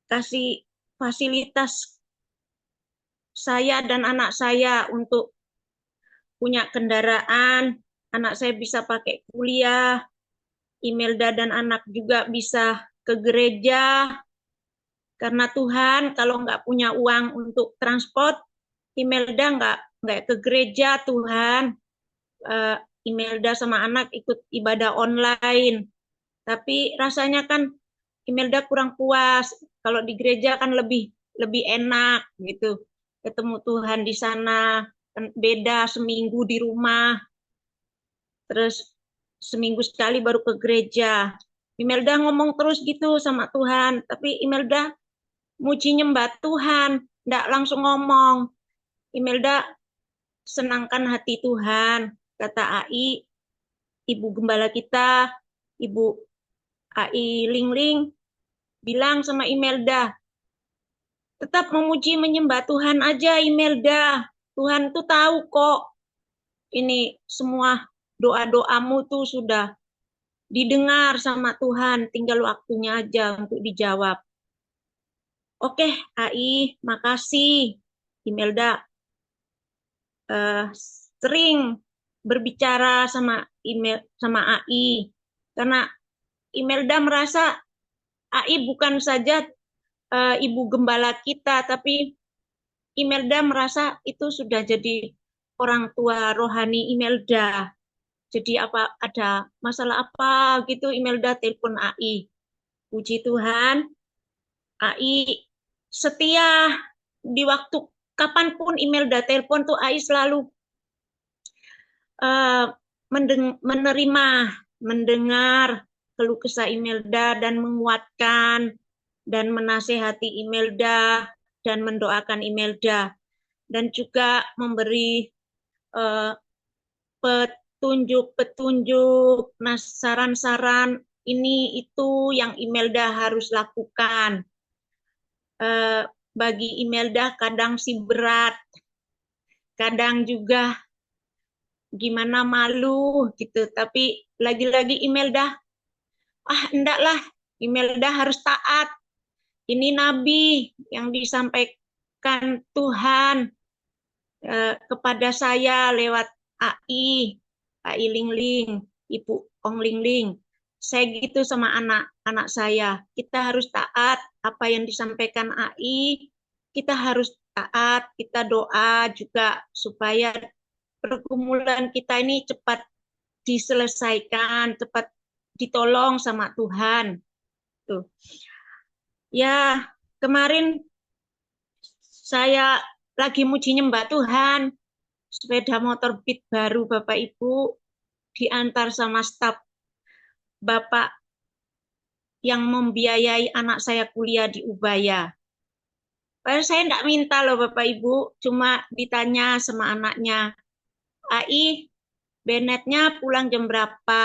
kasih fasilitas saya dan anak saya untuk punya kendaraan, anak saya bisa pakai kuliah, Imelda dan anak juga bisa ke gereja, karena Tuhan kalau nggak punya uang untuk transport, Imelda nggak ke gereja Tuhan. Eh, Imelda sama anak ikut ibadah online, tapi rasanya kan Imelda kurang puas. Kalau di gereja kan lebih lebih enak gitu, ketemu Tuhan di sana. Kan beda seminggu di rumah, terus seminggu sekali baru ke gereja. Imelda ngomong terus gitu sama Tuhan, tapi Imelda muji nyembah Tuhan, nggak langsung ngomong. Imelda senangkan hati Tuhan, kata AI, ibu gembala kita, ibu AI Lingling, bilang sama Imelda, tetap memuji menyembah Tuhan aja Imelda. Tuhan tuh tahu kok ini semua doa-doamu tuh sudah didengar sama Tuhan, tinggal waktunya aja untuk dijawab. Oke, AI, makasih. Imelda sering berbicara sama AI karena Imelda merasa AI bukan saja ibu gembala kita, tapi Imelda merasa itu sudah jadi orang tua rohani Imelda. Jadi apa ada masalah apa gitu Imelda telepon AI. Puji Tuhan, AI setia di waktu kapanpun Imelda telepon tuh AI selalu eh, menerima, mendengar keluh kesah Imelda dan menguatkan dan menasehati Imelda dan mendoakan Imelda dan juga memberi eh, petunjuk-petunjuk, saran-saran ini itu yang Imelda harus lakukan. Eh, Bagi Imelda kadang sih berat, kadang juga gimana malu gitu. Tapi lagi-lagi Imelda, enggaklah, Imelda harus taat. Ini nabi yang disampaikan Tuhan kepada saya lewat AI Lingling, Ibu Ong Lingling. Saya gitu sama anak-anak saya. Kita harus taat apa yang disampaikan AI. Kita harus taat, kita doa juga supaya pergumulan kita ini cepat diselesaikan, cepat ditolong sama Tuhan. Tuh. Ya, kemarin saya lagi muji nyembah Tuhan, sepeda motor Beat baru Bapak Ibu diantar sama staf Bapak yang membiayai anak saya kuliah di Ubaya. Padahal saya enggak minta loh Bapak Ibu, cuma ditanya sama anaknya, AI, Benetnya pulang jam berapa?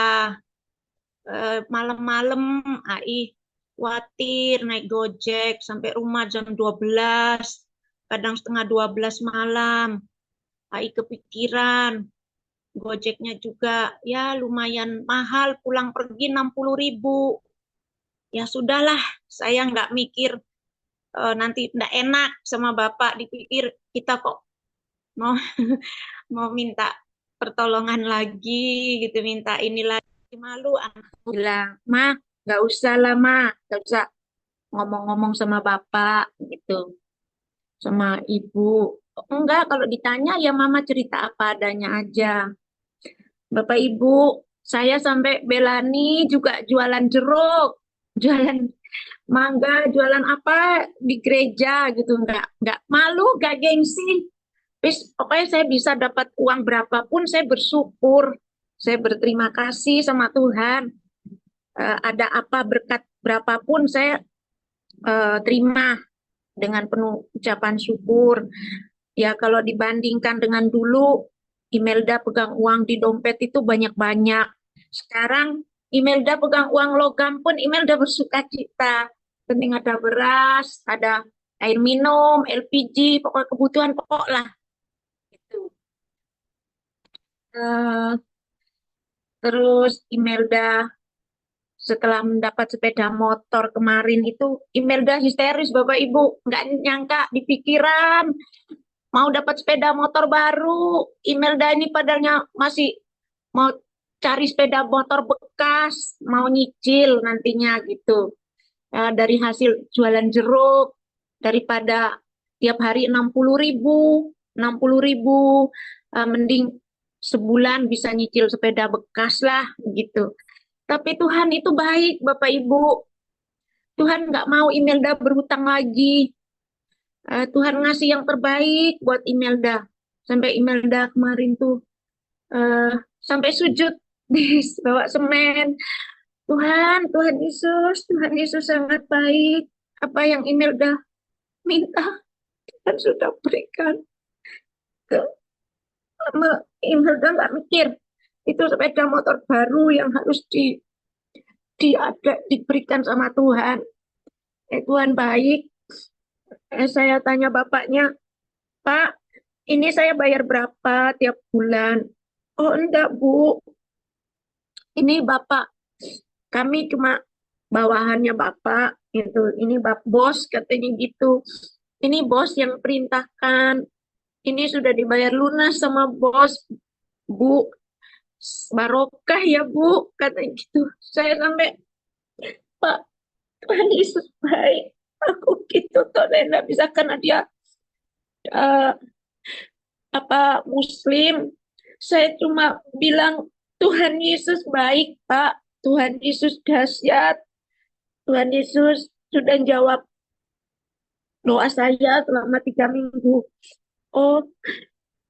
Malam-malam AI khawatir naik Gojek sampai rumah jam 12, kadang setengah 12 malam. AI kepikiran, Gojeknya juga ya lumayan mahal, pulang pergi 60.000. Ya sudahlah, saya nggak mikir nanti nggak enak sama Bapak, dipikir kita kok mau mau minta pertolongan lagi gitu, minta ini lagi. Malu anakku bilang, Ma, nggak usah lah, Ma, nggak usah ngomong-ngomong sama Bapak gitu, sama Ibu. Enggak, kalau ditanya ya Mama cerita apa adanya aja. Bapak Ibu, saya sampai Belani juga jualan jeruk, jualan mangga, jualan apa di gereja gitu, nggak malu, nggak gengsi. Terus pokoknya saya bisa dapat uang berapapun, saya bersyukur, saya berterima kasih sama Tuhan. Ada apa berkat berapapun saya terima dengan penuh ucapan syukur. Ya kalau dibandingkan dengan dulu, Imelda pegang uang di dompet itu banyak-banyak. Sekarang Imelda pegang uang logam pun Imelda bersuka cita. Penting ada beras, ada air minum, LPG, pokok kebutuhan pokok lah. Gitu. Eh, Terus Imelda Setelah mendapat sepeda motor kemarin itu, Imelda histeris Bapak Ibu, nggak nyangka di pikiran mau dapat sepeda motor baru. Imelda ini padahal masih mau cari sepeda motor bekas, mau nyicil nantinya gitu. Dari hasil jualan jeruk, daripada tiap hari 60.000, 60.000, mending sebulan bisa nyicil sepeda bekas lah gitu. Tapi Tuhan itu baik, Bapak Ibu. Tuhan nggak mau Imelda berhutang lagi. Tuhan ngasih yang terbaik buat Imelda. Sampai Imelda kemarin tuh eh, sampai sujud di bawa semen. Tuhan Yesus sangat baik. Apa yang Imelda minta, Tuhan sudah berikan. Ke Imelda nggak mikir itu sepeda motor baru yang harus diberikan sama Tuhan. Tuhan baik. Saya tanya bapaknya, Pak, ini saya bayar berapa tiap bulan? Oh enggak Bu, ini Bapak, kami cuma bawahannya Bapak, gitu. Ini bos katanya gitu. Ini bos yang perintahkan. Ini sudah dibayar lunas sama bos, Bu. Barokah ya Bu, katanya gitu. Saya sampai, Pak, Tuhan Yesus baik. Aku gitu, toh Nenda bisa karena dia eh, Muslim. Saya cuma bilang Tuhan Yesus baik, Pak. Tuhan Yesus dahsyat. Tuhan Yesus sudah jawab doa saya selama 3 minggu. Oh,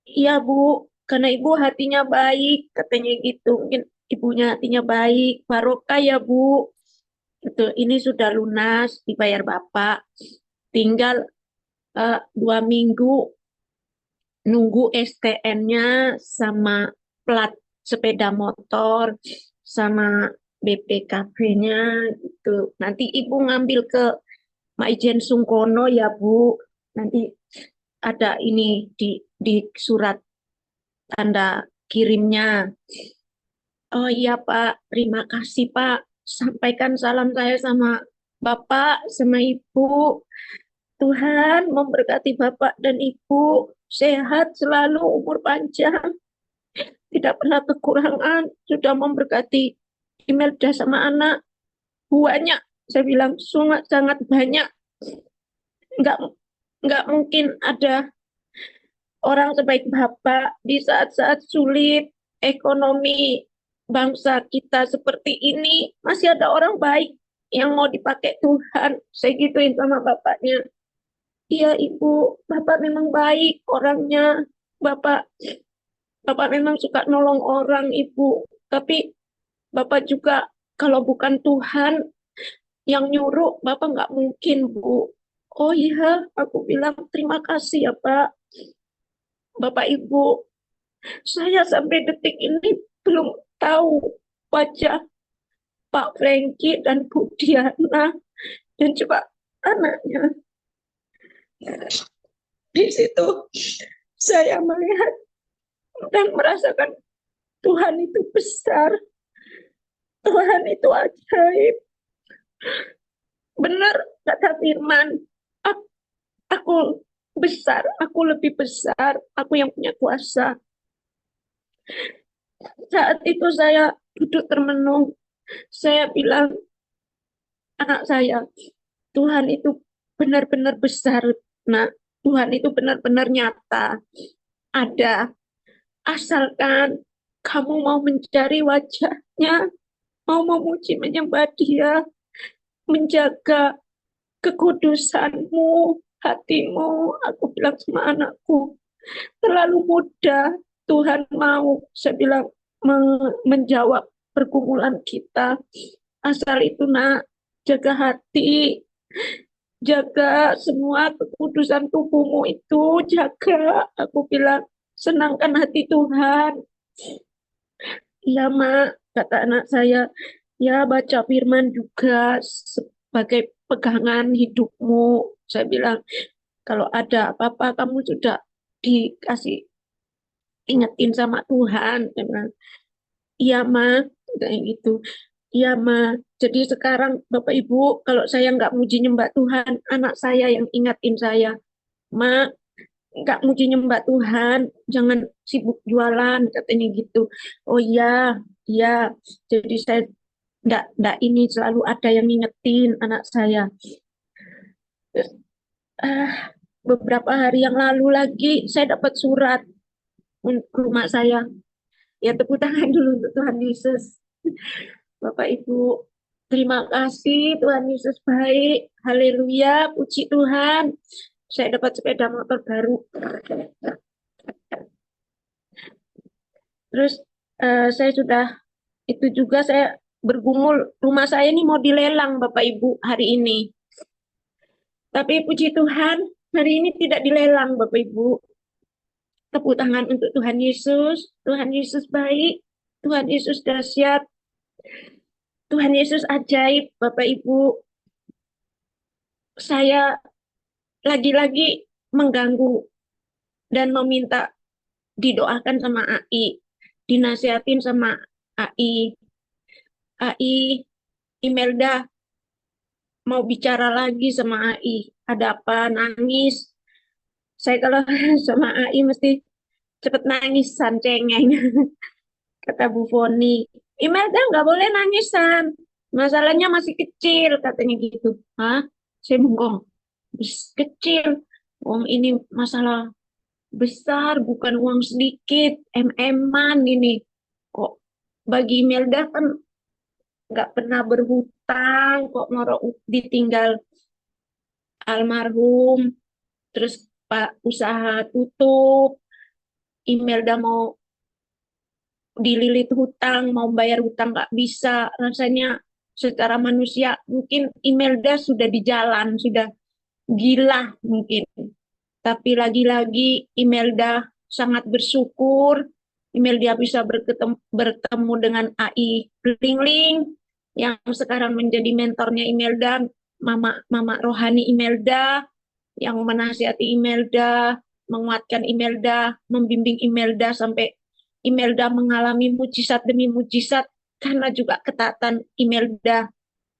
iya Bu, karena Ibu hatinya baik, katanya gitu. Mungkin ibunya hatinya baik, barokah ya Bu. Itu ini sudah lunas, dibayar Bapak. Tinggal 2 minggu nunggu STN-nya sama plat sepeda motor sama BPKB-nya gitu. Nanti Ibu ngambil ke Maijen Sungkono ya Bu. Nanti ada ini di surat tanda kirimnya. Oh iya Pak, terima kasih Pak. Sampaikan salam saya sama Bapak, sama Ibu. Tuhan memberkati Bapak dan Ibu. Sehat selalu, umur panjang. Tidak pernah kekurangan. Sudah memberkati Imelda sama anak. Banyak. Saya bilang sangat sangat banyak. Nggak nggak mungkin ada orang sebaik Bapak di saat-saat sulit ekonomi bangsa kita seperti ini. Masih ada orang baik yang mau dipakai Tuhan. Saya gituin sama bapaknya. Iya Ibu, Bapak memang baik orangnya. Bapak Bapak memang suka nolong orang Ibu. Tapi Bapak juga kalau bukan Tuhan yang nyuruh, Bapak nggak mungkin, Bu. Oh iya, aku bilang terima kasih ya, Pak. Bapak Ibu, saya sampai detik ini belum tahu wajah Pak Franky dan Bu Diana dan juga anaknya. Di situ saya melihat dan merasakan Tuhan itu besar, Tuhan itu ajaib. Benar kata Firman, aku besar, aku lebih besar, aku yang punya kuasa. Saat itu saya duduk termenung, saya bilang, anak saya, Tuhan itu benar-benar besar, nah Tuhan itu benar-benar nyata, ada. Asalkan kamu mau mencari wajahnya, mau memuji menyembah dia, menjaga kekudusanmu, hatimu, aku bilang sama anakku, terlalu mudah Tuhan mau, saya bilang, menjawab pergumulan kita. Asal itu nak, jaga hati, jaga semua kekudusan tubuhmu itu, jaga, aku bilang, senangkan hati Tuhan. Iya Mak, kata anak saya, ya baca firman juga sebagai pegangan hidupmu. Saya bilang, kalau ada apa-apa kamu sudah dikasih ingetin sama Tuhan. Saya bilang, iya Mak, kayak gitu. Iya, Ma. Jadi sekarang Bapak Ibu, kalau saya nggak muji nyembah Tuhan, anak saya yang ingatin saya, Ma, nggak muji nyembah Tuhan, jangan sibuk jualan, katanya gitu. Oh iya, iya. Jadi saya nggak ini selalu ada yang ngingetin anak saya. Terus, ah, beberapa hari yang lalu lagi saya dapat surat untuk rumah saya. Ya tepuk tangan dulu untuk Tuhan Yesus. Bapak Ibu, terima kasih Tuhan Yesus baik. Haleluya, puji Tuhan. Saya dapat sepeda motor baru. Terus saya sudah itu juga saya bergumul rumah saya ini mau dilelang Bapak Ibu hari ini. Tapi puji Tuhan hari ini tidak dilelang Bapak Ibu. Tepuk tangan untuk Tuhan Yesus. Tuhan Yesus baik. Tuhan Yesus dahsyat. Tuhan Yesus ajaib Bapak Ibu. Saya lagi-lagi mengganggu dan meminta didoakan sama AI, dinasihatin sama AI. AI, Imelda mau bicara lagi sama AI. Ada apa? Nangis. Saya kalau sama AI mesti cepet nangis, cengeng. Kata Bu Foni. Imelda nggak boleh nangisan. Masalahnya masih kecil, katanya gitu. Hah? Saya bengong. Kecil. Uang ini masalah besar, bukan uang sedikit. MM-an ini. Kok bagi Imelda kan nggak pernah berhutang, kok mau ditinggal almarhum, terus Pak usaha tutup, Imelda mau dililit hutang, mau bayar hutang nggak bisa, rasanya secara manusia mungkin Imelda sudah di jalan, sudah gila mungkin. Tapi lagi-lagi Imelda sangat bersyukur, Imelda bisa bertemu dengan AI Lingling yang sekarang menjadi mentornya Imelda, Mama Mama Rohani Imelda yang menasihati Imelda, menguatkan Imelda, membimbing Imelda sampai Imelda mengalami mujizat demi mujizat karena juga ketaatan Imelda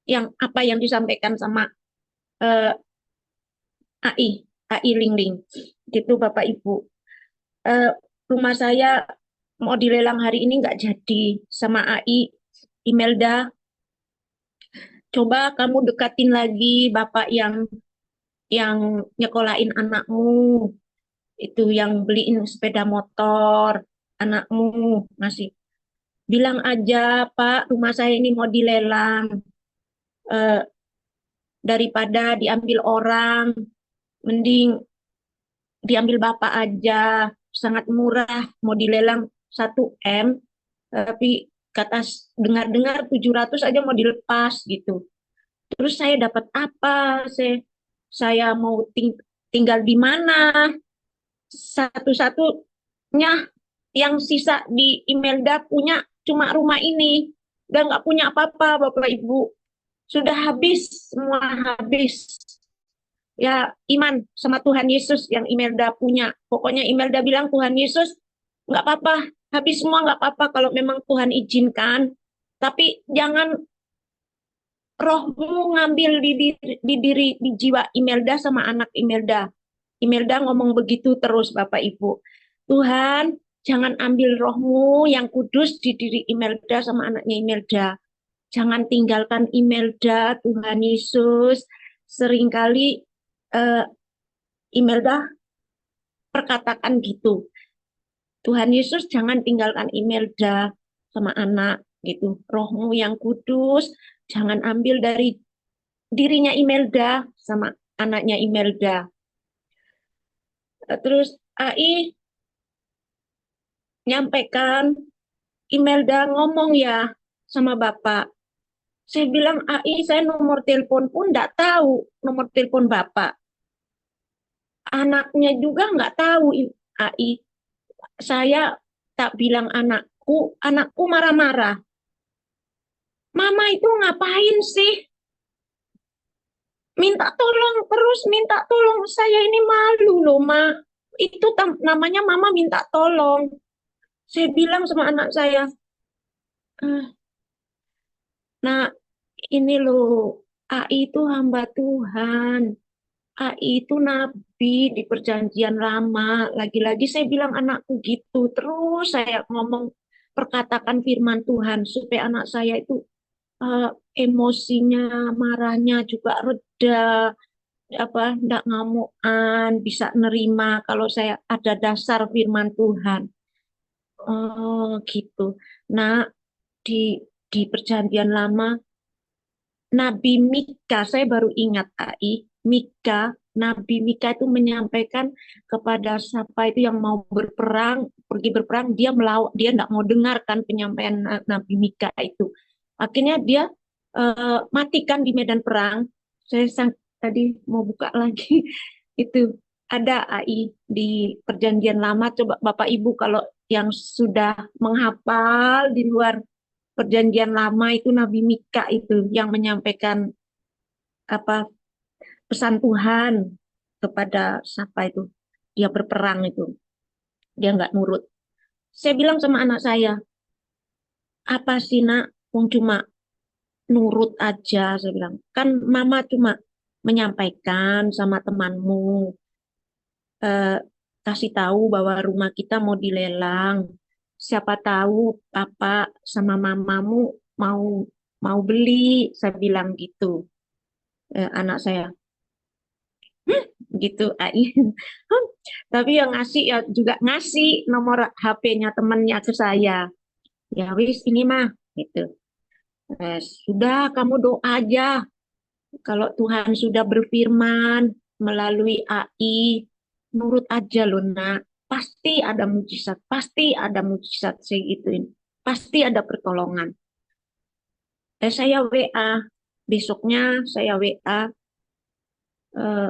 yang apa yang disampaikan sama uh, AI Lingling. Gitu Bapak Ibu. Uh, Rumah saya mau dilelang hari ini nggak jadi sama AI. Imelda, coba kamu dekatin lagi Bapak yang nyekolahin anakmu, itu yang beliin sepeda motor anakmu, masih bilang aja Pak rumah saya ini mau dilelang, eh, daripada diambil orang mending diambil Bapak aja, sangat murah, mau dilelang 1 M, tapi kata dengar-dengar 700 aja mau dilepas gitu. Terus saya dapat apa, saya mau tinggal di mana, satu-satunya yang sisa di Imelda punya cuma rumah ini. Udah nggak punya apa-apa, Bapak Ibu. Sudah habis, semua habis. Ya, iman sama Tuhan Yesus yang Imelda punya. Pokoknya Imelda bilang, Tuhan Yesus, nggak apa-apa. Habis semua nggak apa-apa kalau memang Tuhan izinkan. Tapi jangan rohmu ngambil di jiwa Imelda sama anak Imelda. Imelda ngomong begitu terus Bapak Ibu. Tuhan, jangan ambil rohmu yang kudus di diri Imelda sama anaknya Imelda. Jangan tinggalkan Imelda, Tuhan Yesus. Seringkali eh, Imelda perkatakan gitu. Tuhan Yesus jangan tinggalkan Imelda sama anak gitu. Rohmu yang kudus jangan ambil dari dirinya Imelda sama anaknya Imelda. Terus AI nyampaikan, Imelda ngomong ya sama Bapak. Saya bilang, AI saya nomor telepon pun enggak tahu nomor telepon Bapak. Anaknya juga enggak tahu AI. Saya tak bilang anakku marah-marah. Mama itu ngapain sih? Minta tolong, terus minta tolong. Saya ini malu loh, Ma. Itu namanya Mama minta tolong. Saya bilang sama anak saya, "Eh, Nah, ini loh, AI itu hamba Tuhan. AI itu nabi di perjanjian lama. Lagi-lagi saya bilang anakku gitu. Terus saya ngomong perkatakan firman Tuhan supaya anak saya itu eh, emosinya, marahnya juga reda, apa, ndak ngamukan, bisa nerima kalau saya ada dasar firman Tuhan. Oh, gitu. Nah, di perjanjian lama Nabi Mika, saya baru ingat AI, Mika, Nabi Mika itu menyampaikan kepada siapa itu yang mau berperang, pergi berperang, dia melawan, dia tidak mau dengarkan penyampaian Nabi Mika itu. Akhirnya dia matikan di medan perang. Tadi mau buka lagi itu ada AI di Perjanjian Lama. Coba Bapak Ibu kalau yang sudah menghafal di luar Perjanjian Lama itu Nabi Mika itu yang menyampaikan apa pesan Tuhan kepada siapa itu dia berperang itu dia nggak nurut. Saya bilang sama anak saya, apa sih nak, wong cuma nurut aja, saya bilang kan mama cuma menyampaikan sama temanmu, eh, kasih tahu bahwa rumah kita mau dilelang, siapa tahu papa sama mamamu mau mau beli, saya bilang gitu. Anak saya gitu AI. Tapi yang ngasih ya juga ngasih nomor HP-nya temennya ke saya. Ya wis ini mah gitu. Sudah kamu doa aja. Kalau Tuhan sudah berfirman melalui AI, nurut aja loh nak. Pasti ada mujizat, pasti ada mujizat saya gituin. Pasti ada pertolongan. Saya WA, besoknya saya WA, eh,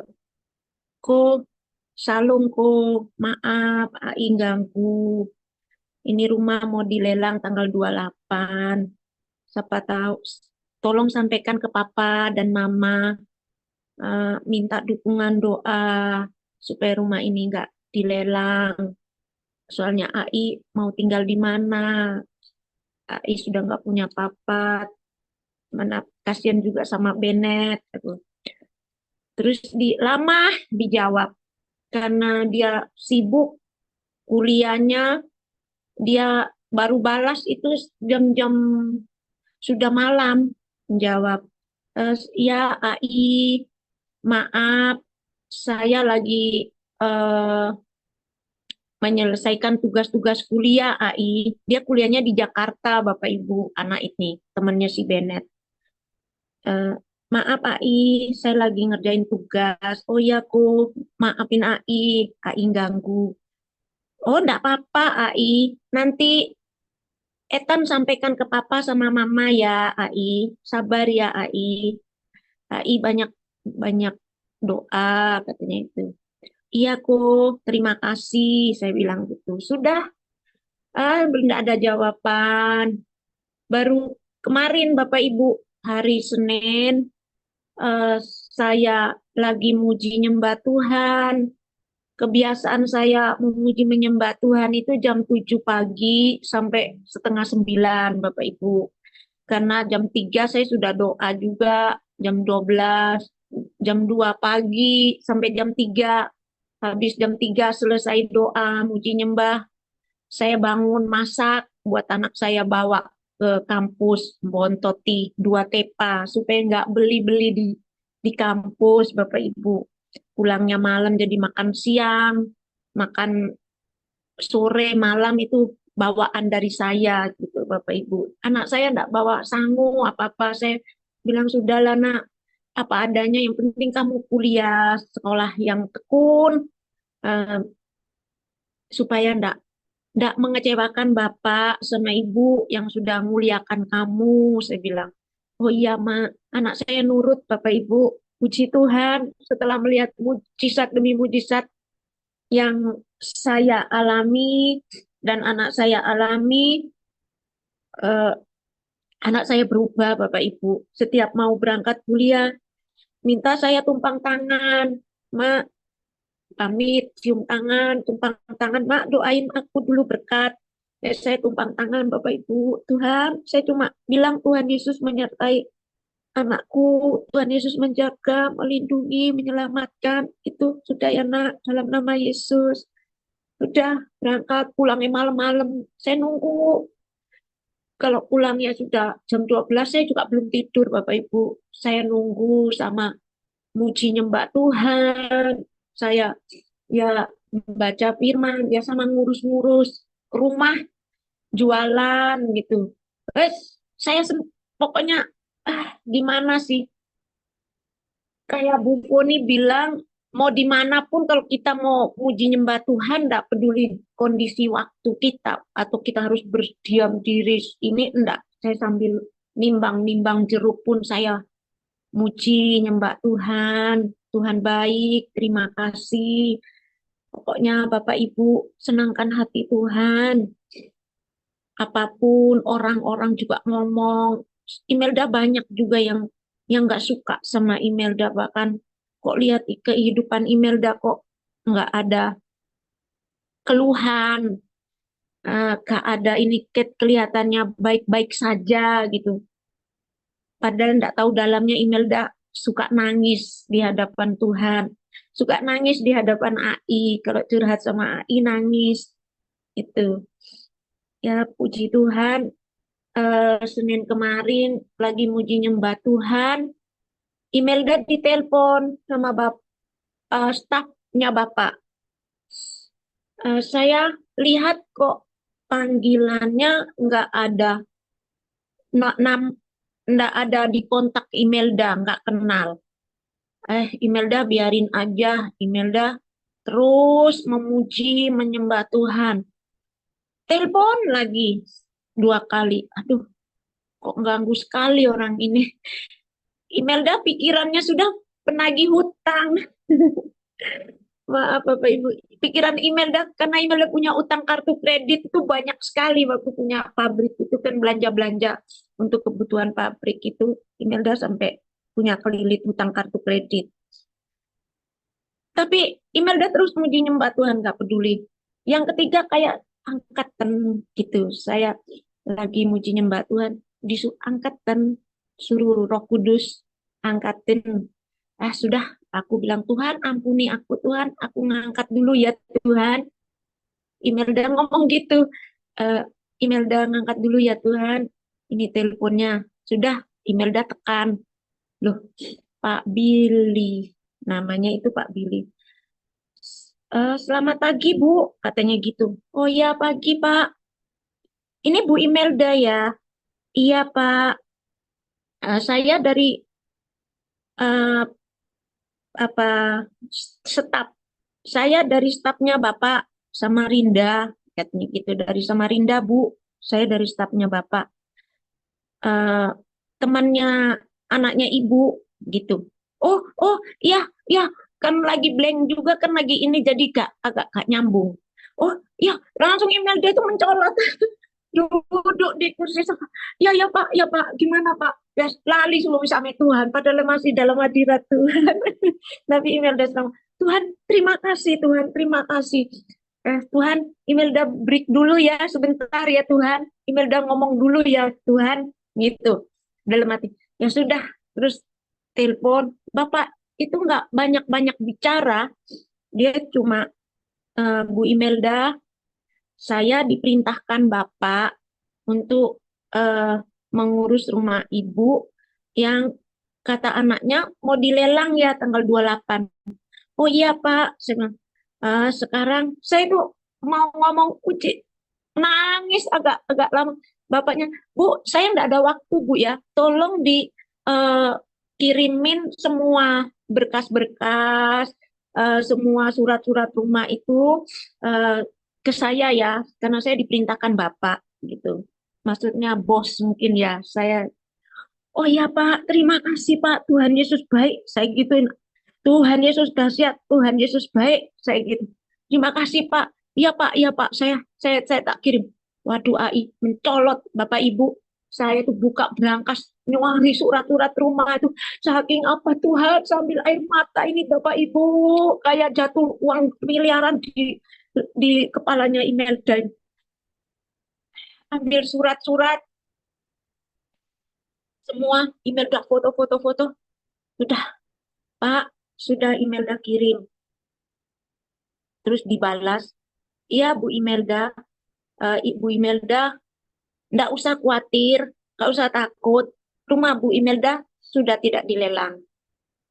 ko Salum ko, maaf AI ganggu. Ini rumah mau dilelang tanggal 28. Siapa tahu, tolong sampaikan ke papa dan mama, minta dukungan doa supaya rumah ini nggak dilelang. Soalnya AI mau tinggal di mana? AI sudah nggak punya papa. Mana kasihan juga sama Bennett. Gitu. Terus lama dijawab karena dia sibuk kuliahnya, dia baru balas itu jam-jam sudah malam menjawab. Ya AI, maaf, saya lagi eh, menyelesaikan tugas-tugas kuliah AI. Dia kuliahnya di Jakarta, Bapak Ibu, anak ini, temannya si Bennett. Eh, Maaf AI, saya lagi ngerjain tugas. Oh ya, aku maafin AI ganggu. Oh, enggak apa-apa AI. Nanti Etan sampaikan ke papa sama mama ya AI. Sabar ya AI. AI banyak banyak doa katanya itu. Iya kok, terima kasih. Saya bilang gitu. Sudah, belum ada jawaban. Baru kemarin Bapak Ibu hari Senin eh, saya lagi muji nyembah Tuhan. Kebiasaan saya memuji menyembah Tuhan itu jam 7 pagi sampai setengah 9 Bapak Ibu. Karena jam 3 saya sudah doa juga, jam 12, jam 2 pagi sampai jam 3. Habis jam 3 selesai doa, muji nyembah, saya bangun masak buat anak saya bawa ke kampus Bontoti 2 tepa supaya nggak beli-beli di kampus Bapak Ibu. Pulangnya malam jadi makan siang, makan sore malam itu bawaan dari saya gitu Bapak Ibu. Anak saya enggak bawa sangu apa-apa. Saya bilang sudahlah nak, apa adanya yang penting kamu kuliah sekolah yang tekun eh, supaya enggak mengecewakan Bapak sama Ibu yang sudah muliakan kamu. Saya bilang, oh iya mak, anak saya nurut Bapak Ibu. Puji Tuhan setelah melihat mujizat demi mujizat yang saya alami dan anak saya alami, eh, anak saya berubah, Bapak Ibu. Setiap mau berangkat kuliah, minta saya tumpang tangan, Mak, pamit, cium tangan, tumpang tangan, Mak, doain aku dulu berkat. Saya tumpang tangan Bapak Ibu. Tuhan, saya cuma bilang Tuhan Yesus menyertai anakku. Tuhan Yesus menjaga, melindungi, menyelamatkan. Itu sudah ya nak, dalam nama Yesus. Sudah berangkat pulangnya malam-malam. Saya nunggu. Kalau pulangnya sudah jam 12, saya juga belum tidur Bapak Ibu. Saya nunggu sama muji nyembah Tuhan. Saya ya baca firman, ya sama ngurus-ngurus rumah, jualan gitu. Terus saya pokoknya gimana sih? Kayak Bu Foni bilang, mau dimanapun kalau kita mau muji nyembah Tuhan, enggak peduli kondisi waktu kita atau kita harus berdiam diri ini enggak. Saya sambil nimbang-nimbang jeruk pun saya muji nyembah Tuhan. Tuhan baik, terima kasih. Pokoknya Bapak Ibu senangkan hati Tuhan. Apapun orang-orang juga ngomong. Imelda banyak juga yang nggak suka sama Imelda, bahkan kok lihat kehidupan Imelda kok nggak ada keluhan, nggak ada ini kelihatannya baik-baik saja gitu. Padahal nggak tahu dalamnya Imelda suka nangis di hadapan Tuhan, suka nangis di hadapan AI. Kalau curhat sama AI nangis itu. Ya puji Tuhan, Senin kemarin lagi muji nyembah Tuhan, Imelda ditelepon sama stafnya Bapak. Saya lihat kok panggilannya nggak ada, nggak ada di kontak Imelda, nggak kenal. Imelda biarin aja, Imelda terus memuji, menyembah Tuhan. Telepon lagi 2 kali. Aduh, kok ganggu sekali orang ini. Imelda pikirannya sudah penagih hutang. Maaf Bapak Ibu. Pikiran Imelda, karena Imelda punya utang kartu kredit itu banyak sekali waktu punya pabrik itu kan belanja-belanja untuk kebutuhan pabrik itu. Imelda sampai punya kelilit utang kartu kredit. Tapi Imelda terus muji nyembah Tuhan, gak peduli. Yang ketiga kayak angkatan gitu. Saya lagi muji nyembah Tuhan, angkatan, suruh Roh Kudus angkatin. Sudah, aku bilang Tuhan ampuni aku Tuhan, aku ngangkat dulu ya Tuhan. Imelda ngomong gitu. Eh, Imelda ngangkat dulu ya Tuhan. Ini teleponnya. Sudah, Imelda tekan. Loh, Pak Billy. Namanya itu Pak Billy. Selamat pagi Bu, katanya gitu. Oh ya pagi Pak. Ini Bu Imelda ya. Iya Pak. Saya dari eh, apa staf. Saya dari stafnya Bapak Samarinda, katanya gitu. Dari Samarinda Bu. Saya dari stafnya Bapak. Eh, Temannya anaknya Ibu gitu. Oh, oh, iya, iya. Kan lagi blank juga kan lagi ini jadi agak gak nyambung. Oh, iya, langsung email dia tuh mencolot. Duduk di kursi sofa. Ya, ya Pak, ya Pak. Gimana Pak? Ya, lali semua sama Tuhan. Padahal masih dalam hadirat Tuhan. Tapi Imelda sama Tuhan, terima kasih Tuhan, terima kasih. Tuhan, Imelda break dulu ya sebentar ya Tuhan. Imelda ngomong dulu ya Tuhan, gitu. Dalam hati. Ya sudah, terus telepon. Bapak itu nggak banyak-banyak bicara. Dia cuma, Bu Imelda, saya diperintahkan Bapak untuk eh, mengurus rumah Ibu yang kata anaknya mau dilelang ya tanggal 28. Oh iya Pak, saya bilang, sekarang saya tuh mau ngomong Uci, nangis agak agak lama. Bapaknya, Bu, saya nggak ada waktu Bu ya, tolong kirimin semua berkas-berkas, semua surat-surat rumah itu eh, ke saya ya, karena saya diperintahkan Bapak gitu. Maksudnya bos mungkin ya, saya, oh ya Pak, terima kasih Pak, Tuhan Yesus baik, saya gituin. Tuhan Yesus dahsyat, Tuhan Yesus baik, saya gitu. Terima kasih Pak. Iya Pak, iya Pak, saya tak kirim. Waduh AI, mencolot Bapak Ibu. Saya tuh buka berangkas nyuari surat-surat rumah itu. Saking apa Tuhan, sambil air mata ini Bapak Ibu. Kayak jatuh uang miliaran di kepalanya Imelda. ambil surat-surat, semua Imelda foto-foto-foto. Sudah, Pak, sudah Imelda kirim. Terus dibalas, iya Bu Imelda, Ibu Imelda, nggak usah khawatir, nggak usah takut. Rumah Bu Imelda sudah tidak dilelang,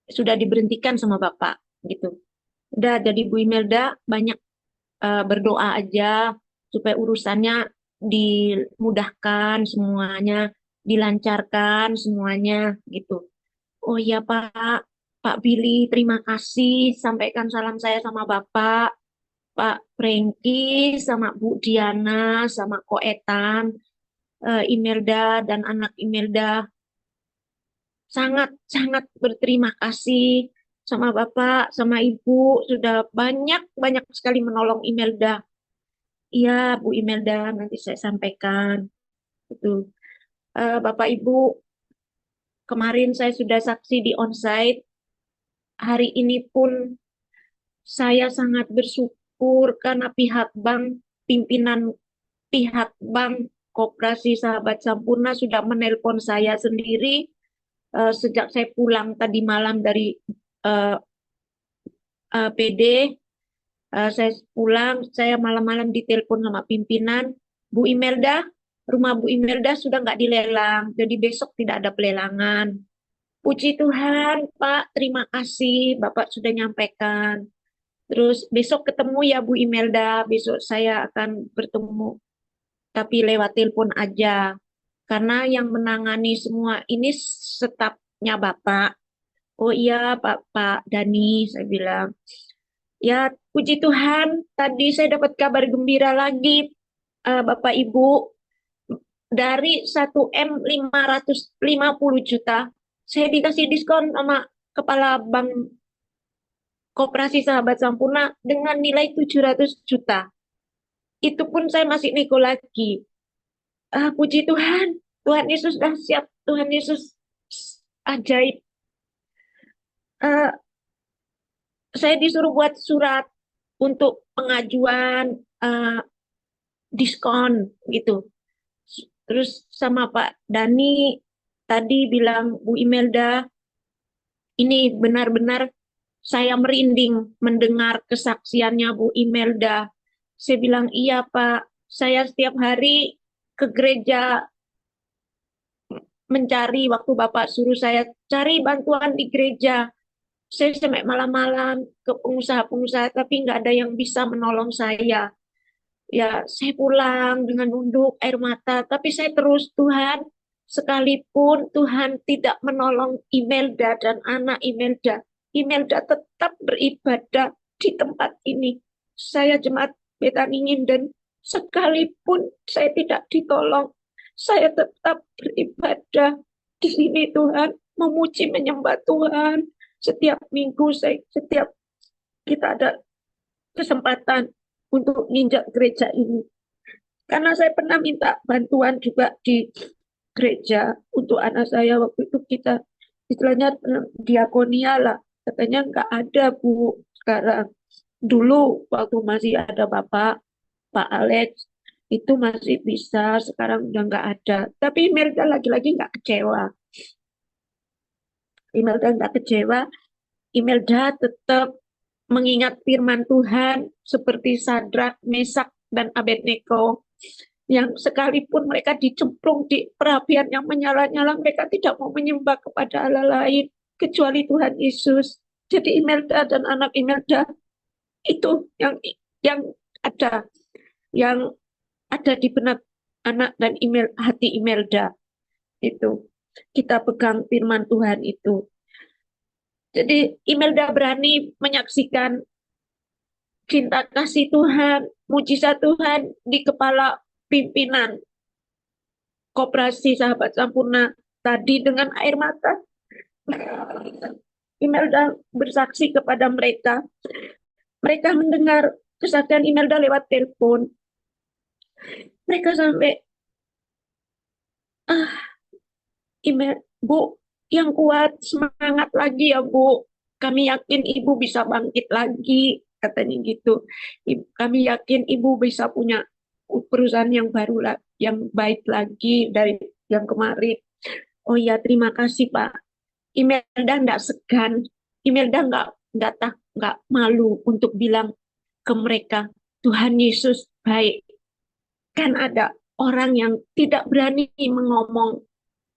sudah diberhentikan sama Bapak, gitu. Udah, jadi Bu Imelda banyak berdoa aja supaya urusannya dimudahkan semuanya, dilancarkan semuanya, gitu. Oh iya Pak, Pak Billy, terima kasih. Sampaikan salam saya sama Bapak, Pak Franky, sama Bu Diana, sama Ko Etan, Imelda dan anak Imelda. Sangat-sangat berterima kasih sama Bapak, sama Ibu, sudah banyak-banyak sekali menolong Imelda. Iya, Bu Imelda, nanti saya sampaikan. Itu, Bapak Ibu, kemarin saya sudah saksi di onsite. Hari ini pun saya sangat bersyukur karena pihak bank, pimpinan pihak bank Koperasi Sahabat Sampurna sudah menelpon saya sendiri sejak saya pulang tadi malam dari eh, PD. Saya pulang, saya malam-malam ditelepon sama pimpinan, Bu Imelda, rumah Bu Imelda sudah nggak dilelang, jadi besok tidak ada pelelangan. Puji Tuhan, Pak, terima kasih, Bapak sudah nyampaikan. Terus besok ketemu ya Bu Imelda, besok saya akan bertemu, tapi lewat telepon aja. Karena yang menangani semua ini stafnya Bapak. Oh iya, Pak Dani, saya bilang. Ya, puji Tuhan, tadi saya dapat kabar gembira lagi, Bapak Ibu, dari 1M 550 juta, saya dikasih diskon sama Kepala Bank Koperasi Sahabat Sampurna dengan nilai 700 juta. Itu pun saya masih nego lagi. Puji Tuhan, Tuhan Yesus dahsyat, Tuhan Yesus ajaib. Eh, saya disuruh buat surat untuk pengajuan eh, diskon gitu. Terus sama Pak Dani tadi bilang, Bu Imelda, ini benar-benar saya merinding mendengar kesaksiannya Bu Imelda. Saya bilang, iya Pak, saya setiap hari ke gereja mencari waktu Bapak suruh saya cari bantuan di gereja. Saya sampai malam-malam ke pengusaha-pengusaha, tapi nggak ada yang bisa menolong saya. Ya, saya pulang dengan nunduk air mata, tapi saya terus, Tuhan, sekalipun Tuhan tidak menolong Imelda dan anak Imelda, Imelda tetap beribadah di tempat ini. Saya jemaat Betaningin dan sekalipun saya tidak ditolong, saya tetap beribadah di sini Tuhan, memuji menyembah Tuhan. Setiap minggu setiap kita ada kesempatan untuk ninjak gereja ini. Karena saya pernah minta bantuan juga di gereja untuk anak saya waktu itu kita istilahnya diakonia lah. Katanya nggak ada Bu sekarang. Dulu waktu masih ada Pak Alex itu masih bisa, sekarang udah nggak ada. Tapi Imelda lagi-lagi nggak kecewa. Imelda nggak kecewa. Imelda tetap mengingat firman Tuhan seperti Sadrak, Mesak, dan Abednego yang sekalipun mereka dicemplung di perapian yang menyala-nyala, mereka tidak mau menyembah kepada Allah lain kecuali Tuhan Yesus. Jadi Imelda dan anak Imelda itu yang ada yang ada di benak anak dan hati Imelda itu. Kita pegang firman Tuhan itu. Jadi Imelda berani menyaksikan cinta kasih Tuhan, mujizat Tuhan di kepala pimpinan Koperasi Sahabat Sampurna tadi dengan air mata. Imelda bersaksi kepada mereka. Mereka mendengar kesaksian Imelda lewat telepon. Mereka sampai, Bu, yang kuat, semangat lagi ya Bu. Kami yakin Ibu bisa bangkit lagi, katanya gitu. Kami yakin Ibu bisa punya perusahaan yang baru lah, yang baik lagi dari yang kemarin. Oh ya, terima kasih Pak. Imelda nggak segan, Imelda nggak malu untuk bilang ke mereka, Tuhan Yesus baik. Kan ada orang yang tidak berani mengomong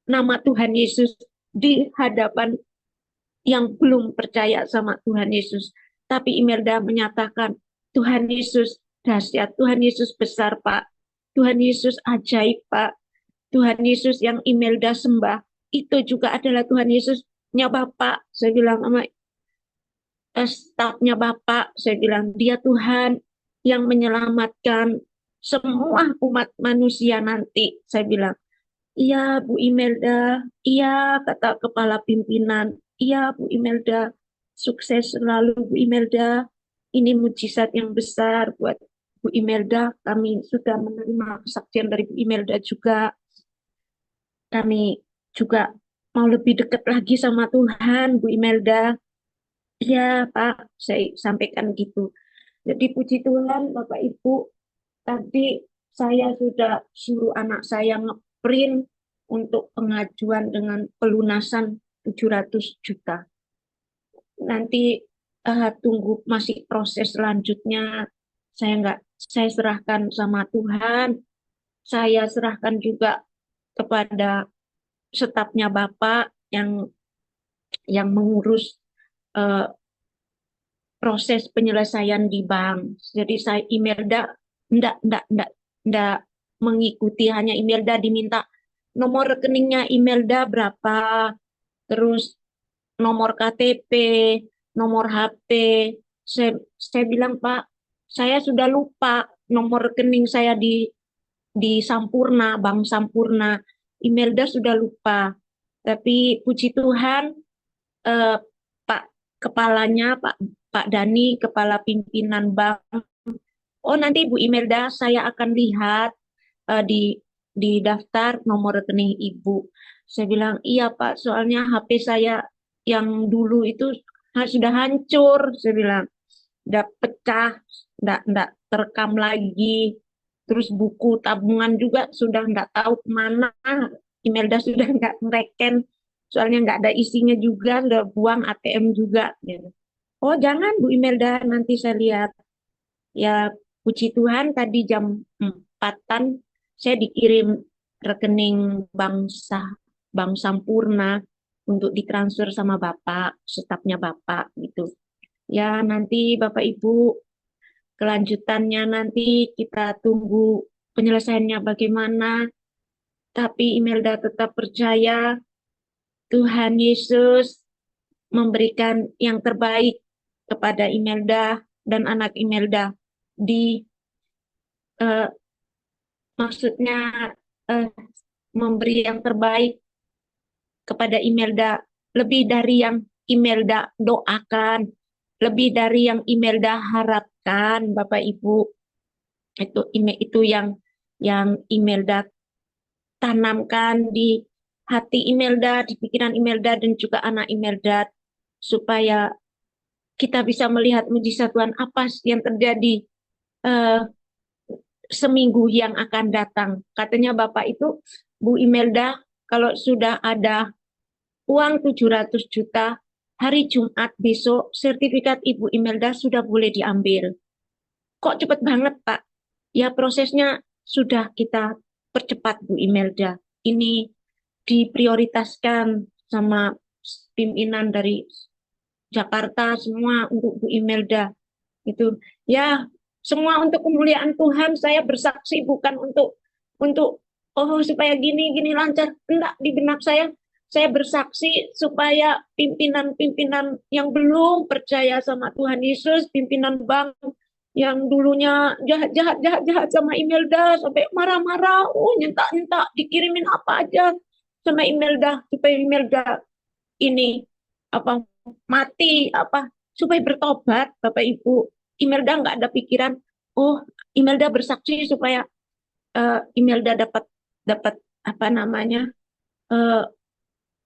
nama Tuhan Yesus di hadapan yang belum percaya sama Tuhan Yesus. Tapi Imelda menyatakan, Tuhan Yesus dahsyat, Tuhan Yesus besar, Pak. Tuhan Yesus ajaib, Pak. Tuhan Yesus yang Imelda sembah, itu juga adalah Tuhan Yesusnya Bapak. Saya bilang sama stafnya Bapak, saya bilang, dia Tuhan yang menyelamatkan semua umat manusia nanti. Saya bilang, iya Bu Imelda, iya kata kepala pimpinan, iya Bu Imelda, sukses selalu Bu Imelda. Ini mujizat yang besar buat Bu Imelda. Kami sudah menerima kesaksian dari Bu Imelda juga. Kami juga mau lebih dekat lagi sama Tuhan, Bu Imelda. Iya Pak, saya sampaikan gitu. Jadi puji Tuhan Bapak Ibu, tadi saya sudah suruh anak saya ngeprint untuk pengajuan dengan pelunasan 700 juta. Nanti tunggu masih proses selanjutnya. Saya serahkan sama Tuhan. Saya serahkan juga kepada stafnya Bapak yang mengurus eh, proses penyelesaian di bank. Jadi saya Imelda enggak mengikuti, hanya Imelda diminta nomor rekeningnya Imelda berapa, terus nomor KTP, nomor HP. Saya bilang, Pak, saya sudah lupa nomor rekening saya di Sampurna, Bank Sampurna. Imelda sudah lupa. Tapi puji Tuhan, eh, Pak kepalanya, Pak Dani, kepala pimpinan bank. Oh, nanti Bu Imelda, saya akan lihat di daftar nomor rekening Ibu. Saya bilang, iya Pak, soalnya HP saya yang dulu itu sudah hancur. Saya bilang, udah pecah, enggak terekam lagi. Terus buku tabungan juga sudah enggak tahu kemana. Imelda sudah enggak ngereken, soalnya enggak ada isinya juga, udah buang ATM juga. Gitu. Oh jangan Bu Imelda, nanti saya lihat. Ya puji Tuhan tadi jam 4-an saya dikirim rekening bank Bank Sampurna untuk ditransfer sama Bapak, stafnya Bapak gitu. Ya nanti Bapak Ibu kelanjutannya nanti kita tunggu penyelesaiannya bagaimana. Tapi Imelda tetap percaya Tuhan Yesus memberikan yang terbaik kepada Imelda dan anak Imelda di eh, maksudnya eh, memberi yang terbaik kepada Imelda lebih dari yang Imelda doakan, lebih dari yang Imelda harapkan, Bapak Ibu. Itu yang Imelda tanamkan di hati Imelda, di pikiran Imelda dan juga anak Imelda supaya kita bisa melihat mujizat Tuhan apa yang terjadi eh, seminggu yang akan datang. Katanya Bapak itu, Bu Imelda, kalau sudah ada uang 700 juta, hari Jumat besok sertifikat Ibu Imelda sudah boleh diambil. Kok cepet banget, Pak? Ya prosesnya sudah kita percepat, Bu Imelda. Ini diprioritaskan sama pimpinan dari Jakarta semua untuk Bu Imelda. Itu ya semua untuk kemuliaan Tuhan. Saya bersaksi bukan untuk oh supaya gini gini lancar. Enggak, di benak saya bersaksi supaya pimpinan-pimpinan yang belum percaya sama Tuhan Yesus, pimpinan bank yang dulunya jahat sama Imelda sampai marah-marah, oh nyentak-nyentak dikirimin apa aja sama Imelda supaya Imelda ini apa mati apa supaya bertobat. Bapak Ibu, Imelda nggak ada pikiran oh Imelda bersaksi supaya Imelda dapat dapat apa namanya eh,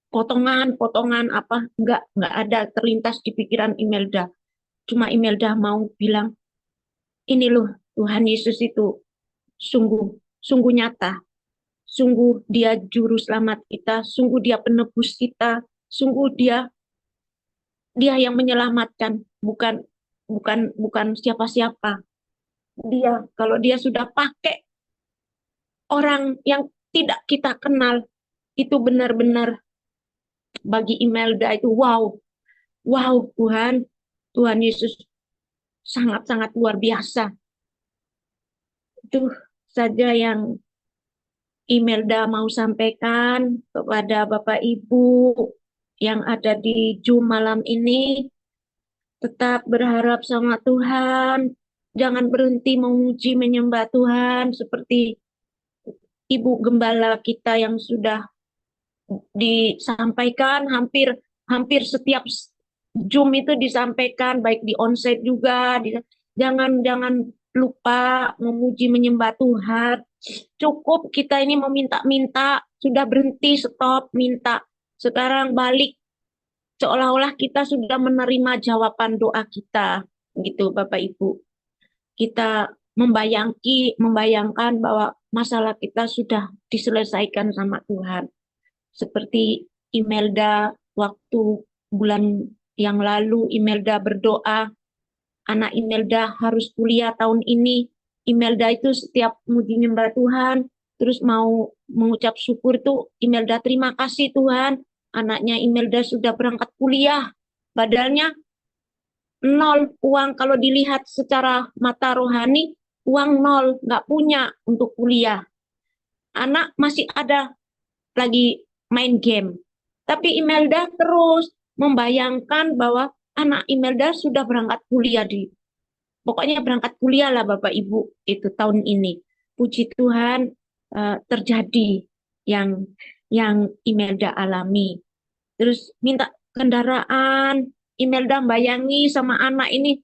potongan-potongan apa nggak ada terlintas di pikiran Imelda. Cuma Imelda mau bilang ini loh Tuhan Yesus itu sungguh sungguh nyata, sungguh dia juru selamat kita, sungguh dia penebus kita, sungguh dia dia yang menyelamatkan, bukan bukan siapa-siapa. Dia kalau dia sudah pakai orang yang tidak kita kenal, itu benar-benar bagi Imelda itu wow, wow Tuhan, Tuhan Yesus sangat-sangat luar biasa. Itu saja yang Imelda mau sampaikan kepada Bapak Ibu yang ada di Zoom malam ini. Tetap berharap sama Tuhan. Jangan berhenti memuji menyembah Tuhan seperti Ibu Gembala kita yang sudah disampaikan hampir hampir setiap Zoom itu disampaikan baik di onsite juga. Jangan lupa memuji menyembah Tuhan. Cukup kita ini meminta-minta, sudah berhenti stop minta. Sekarang balik seolah-olah kita sudah menerima jawaban doa kita. Gitu Bapak Ibu. Kita membayangkan bahwa masalah kita sudah diselesaikan sama Tuhan. Seperti Imelda waktu bulan yang lalu Imelda berdoa, anak Imelda harus kuliah tahun ini. Imelda itu setiap muji nyembah Tuhan, terus mau mengucap syukur itu Imelda terima kasih Tuhan, anaknya Imelda sudah berangkat kuliah. Padahal nol uang kalau dilihat secara mata rohani, uang nol, nggak punya untuk kuliah. Anak masih ada lagi main game. Tapi Imelda terus membayangkan bahwa anak Imelda sudah berangkat kuliah pokoknya berangkat kuliah lah Bapak Ibu itu tahun ini. Puji Tuhan terjadi yang yang Imelda alami. Terus minta kendaraan, Imelda bayangi sama anak ini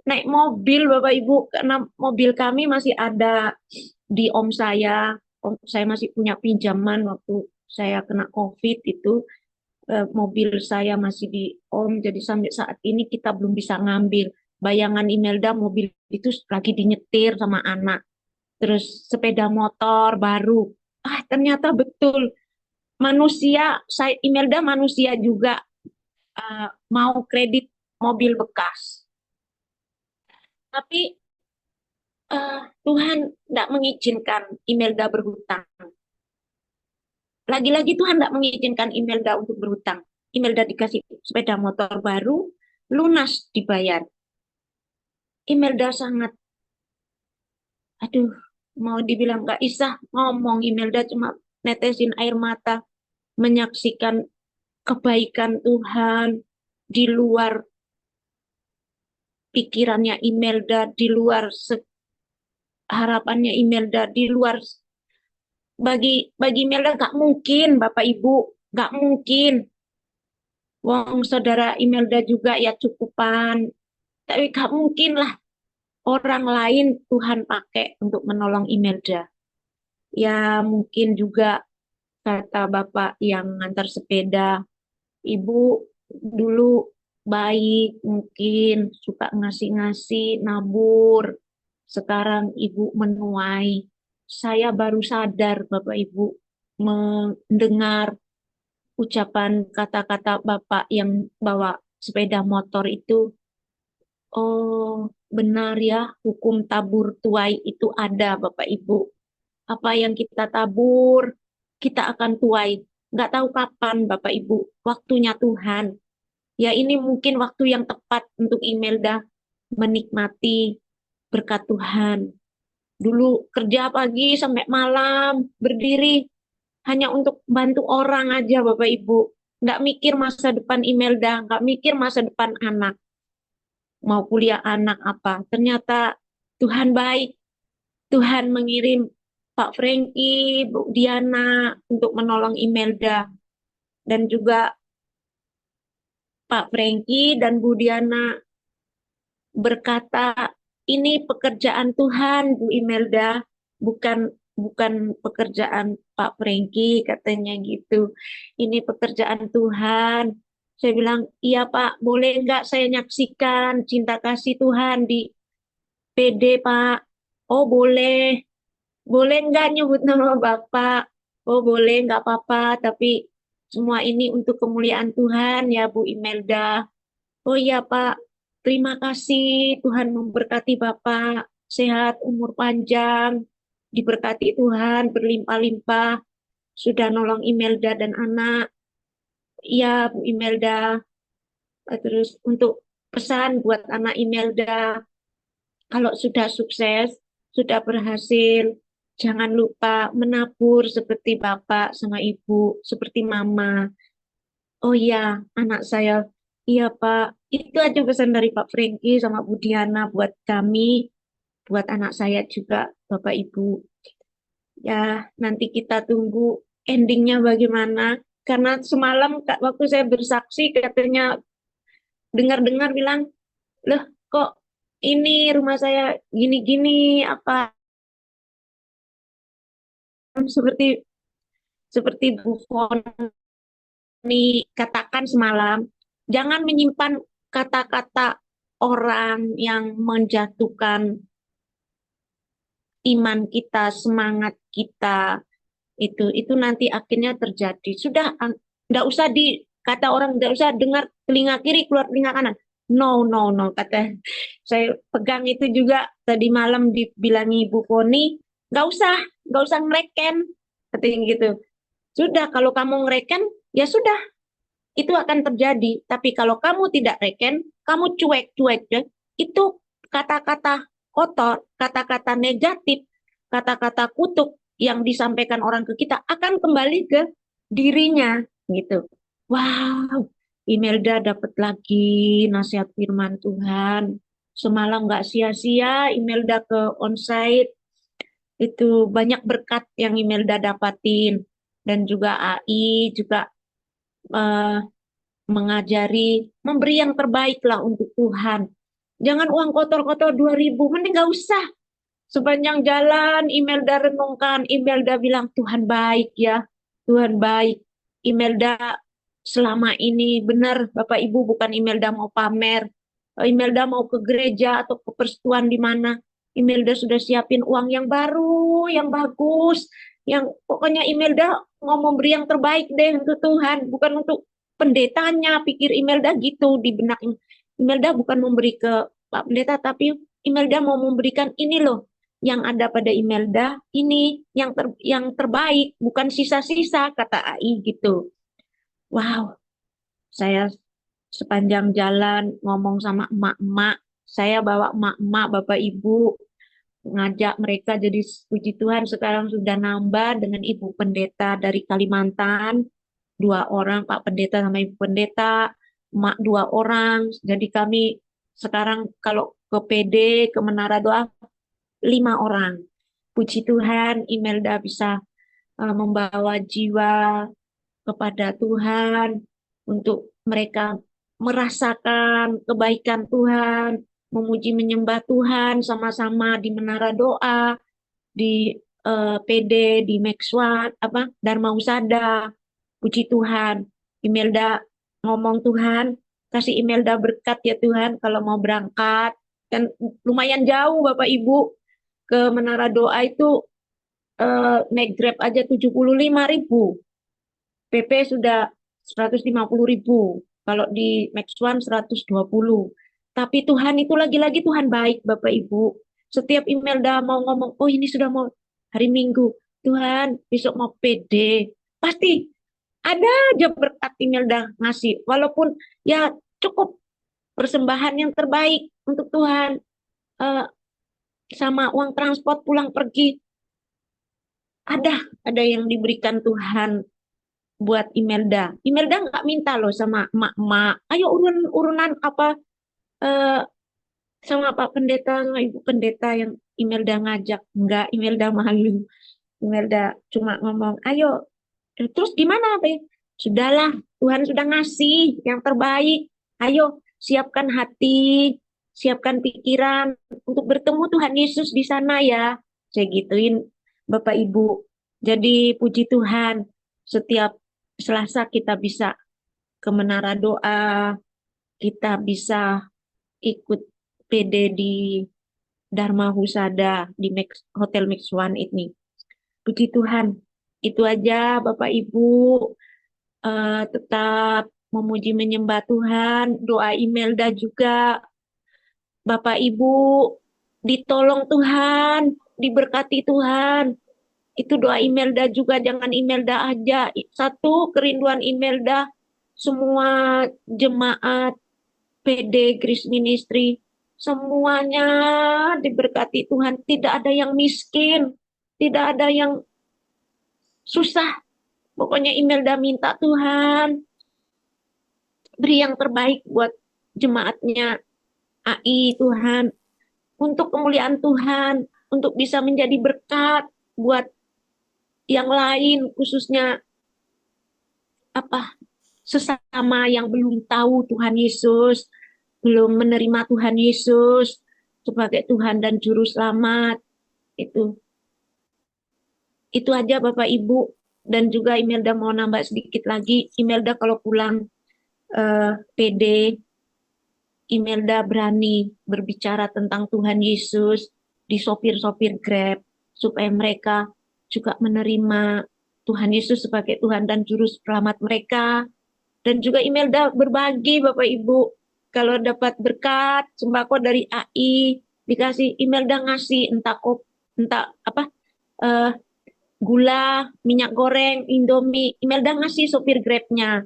naik mobil Bapak Ibu karena mobil kami masih ada di om saya. Om saya masih punya pinjaman waktu saya kena COVID itu mobil saya masih di om jadi sampai saat ini kita belum bisa ngambil. Bayangan Imelda mobil itu lagi dinyetir sama anak. Terus sepeda motor baru. Ah, ternyata betul manusia, saya Imelda manusia juga mau kredit mobil bekas. Tapi Tuhan tidak mengizinkan Imelda berhutang. Lagi-lagi Tuhan tidak mengizinkan Imelda untuk berhutang. Imelda dikasih sepeda motor baru, lunas dibayar. Imelda sangat, aduh, mau dibilang gak isah ngomong. Imelda cuma netesin air mata, menyaksikan kebaikan Tuhan di luar pikirannya Imelda, di luar harapannya Imelda, di luar bagi Imelda gak mungkin Bapak Ibu, gak mungkin. Wong saudara Imelda juga ya cukupan, tapi gak mungkin lah orang lain Tuhan pakai untuk menolong Imelda. Ya mungkin juga kata Bapak yang ngantar sepeda, Ibu dulu baik, mungkin suka ngasih-ngasih, nabur. Sekarang Ibu menuai. Saya baru sadar Bapak Ibu mendengar ucapan kata-kata Bapak yang bawa sepeda motor itu. Oh, benar ya, hukum tabur tuai itu ada Bapak Ibu. Apa yang kita tabur, kita akan tuai. Nggak tahu kapan Bapak Ibu, waktunya Tuhan. Ya ini mungkin waktu yang tepat untuk Imelda menikmati berkat Tuhan. Dulu kerja pagi sampai malam, berdiri hanya untuk bantu orang aja Bapak Ibu. Nggak mikir masa depan Imelda, nggak mikir masa depan anak. Mau kuliah anak apa. Ternyata Tuhan baik. Tuhan mengirim Pak Franky, Bu Diana untuk menolong Imelda. Dan juga Pak Franky dan Bu Diana berkata, ini pekerjaan Tuhan, Bu Imelda, bukan bukan pekerjaan Pak Franky, katanya gitu. Ini pekerjaan Tuhan. Saya bilang, iya Pak, boleh nggak saya nyaksikan cinta kasih Tuhan di PD Pak? Oh boleh. boleh nggak nyebut nama Bapak? Oh boleh, nggak apa-apa, tapi semua ini untuk kemuliaan Tuhan ya Bu Imelda. Oh iya Pak, terima kasih. Tuhan memberkati Bapak, sehat, umur panjang, diberkati Tuhan, berlimpah-limpah, sudah nolong Imelda dan anak. Iya Bu Imelda. Terus untuk pesan buat anak Imelda, kalau sudah sukses, sudah berhasil, jangan lupa menabur seperti Bapak sama Ibu, seperti Mama. Oh iya, anak saya. Iya, Pak. Itu aja pesan dari Pak Franky sama Bu Diana buat kami, buat anak saya juga, Bapak Ibu. Ya, nanti kita tunggu endingnya bagaimana. Karena semalam waktu saya bersaksi katanya dengar-dengar bilang, loh kok ini rumah saya gini-gini apa seperti seperti Bu Foni katakan semalam, jangan menyimpan kata-kata orang yang menjatuhkan iman kita, semangat kita, itu nanti akhirnya terjadi. Sudah, nggak usah kata orang, nggak usah dengar telinga kiri keluar telinga kanan. No, no, no, kata saya pegang itu juga tadi malam dibilangi Bu Foni, nggak usah ngereken, katanya gitu. Sudah, kalau kamu ngereken, ya sudah, itu akan terjadi. Tapi kalau kamu tidak reken, kamu cuek-cuek, ya, itu kata-kata kotor, kata-kata negatif, kata-kata kutuk yang disampaikan orang ke kita akan kembali ke dirinya, gitu. Wow, Imelda dapat lagi nasihat firman Tuhan. Semalam nggak sia-sia Imelda ke onsite, itu banyak berkat yang Imelda dapatin. Dan juga AI juga eh, mengajari, memberi yang terbaik lah untuk Tuhan. Jangan uang kotor-kotor 2.000, mending gak usah. Sepanjang jalan Imelda renungkan, Imelda bilang Tuhan baik ya, Tuhan baik. Imelda selama ini benar Bapak Ibu, bukan Imelda mau pamer, Imelda mau ke gereja atau ke persekutuan di mana, Imelda sudah siapin uang yang baru, yang bagus, yang pokoknya Imelda mau memberi yang terbaik deh untuk Tuhan, bukan untuk pendetanya. Pikir Imelda gitu di benak Imelda, bukan memberi ke Pak Pendeta, tapi Imelda mau memberikan ini loh yang ada pada Imelda, ini yang terbaik, bukan sisa-sisa, kata AI gitu. Wow, saya sepanjang jalan ngomong sama emak-emak, saya bawa emak-emak, bapak ibu, ngajak mereka jadi puji Tuhan sekarang sudah nambah dengan ibu pendeta dari Kalimantan, 2 orang, Pak Pendeta sama Ibu Pendeta, emak 2 orang. Jadi kami sekarang kalau ke PD, ke Menara Doa, 5 orang. Puji Tuhan, Imelda bisa membawa jiwa kepada Tuhan untuk mereka merasakan kebaikan Tuhan, memuji menyembah Tuhan sama-sama di Menara Doa, di PD, di Maxwat, apa Dharma Husada. Puji Tuhan, Imelda ngomong Tuhan, kasih Imelda berkat ya Tuhan kalau mau berangkat. Dan lumayan jauh Bapak Ibu ke Menara Doa itu naik Grab aja 75.000. PP sudah 150.000. Kalau di Max One 120. Tapi Tuhan itu lagi-lagi Tuhan baik Bapak Ibu. Setiap Imelda mau ngomong, oh ini sudah mau hari Minggu. Tuhan besok mau PD. Pasti ada aja berkat Imelda ngasih. Walaupun ya cukup persembahan yang terbaik untuk Tuhan. Eh, sama uang transport pulang pergi. Ada yang diberikan Tuhan buat Imelda. Imelda nggak minta loh sama emak-emak, ayo urunan apa eh, sama Pak Pendeta sama Ibu Pendeta yang Imelda ngajak. Nggak, Imelda malu. Imelda cuma ngomong, ayo, terus gimana, Be? Sudahlah, Tuhan sudah ngasih yang terbaik. Ayo, siapkan hati, siapkan pikiran untuk bertemu Tuhan Yesus di sana ya. Saya gituin Bapak Ibu. Jadi puji Tuhan, setiap Selasa kita bisa ke Menara Doa, kita bisa ikut PD di Dharma Husada di Hotel Max One ini. Puji Tuhan. Itu aja Bapak Ibu. Tetap memuji menyembah Tuhan. Doa Imelda juga. Bapak Ibu ditolong Tuhan, diberkati Tuhan. Itu doa Imelda juga, jangan Imelda aja. Satu kerinduan Imelda, semua jemaat PD Grace Ministry, semuanya diberkati Tuhan. Tidak ada yang miskin, tidak ada yang susah. Pokoknya Imelda minta Tuhan beri yang terbaik buat jemaatnya AI Tuhan, untuk kemuliaan Tuhan, untuk bisa menjadi berkat buat yang lain, khususnya apa sesama yang belum tahu Tuhan Yesus, belum menerima Tuhan Yesus sebagai Tuhan dan Juru Selamat. Itu aja Bapak Ibu. Dan juga Imelda mau nambah sedikit lagi. Imelda kalau pulang PD, Imelda berani berbicara tentang Tuhan Yesus di sopir-sopir Grab, supaya mereka juga menerima Tuhan Yesus sebagai Tuhan dan Juru Selamat mereka. Dan juga Imelda berbagi Bapak Ibu, kalau dapat berkat sembako dari AI, dikasih Imelda ngasih entah apa eh, gula, minyak goreng, Indomie, Imelda ngasih sopir Grabnya.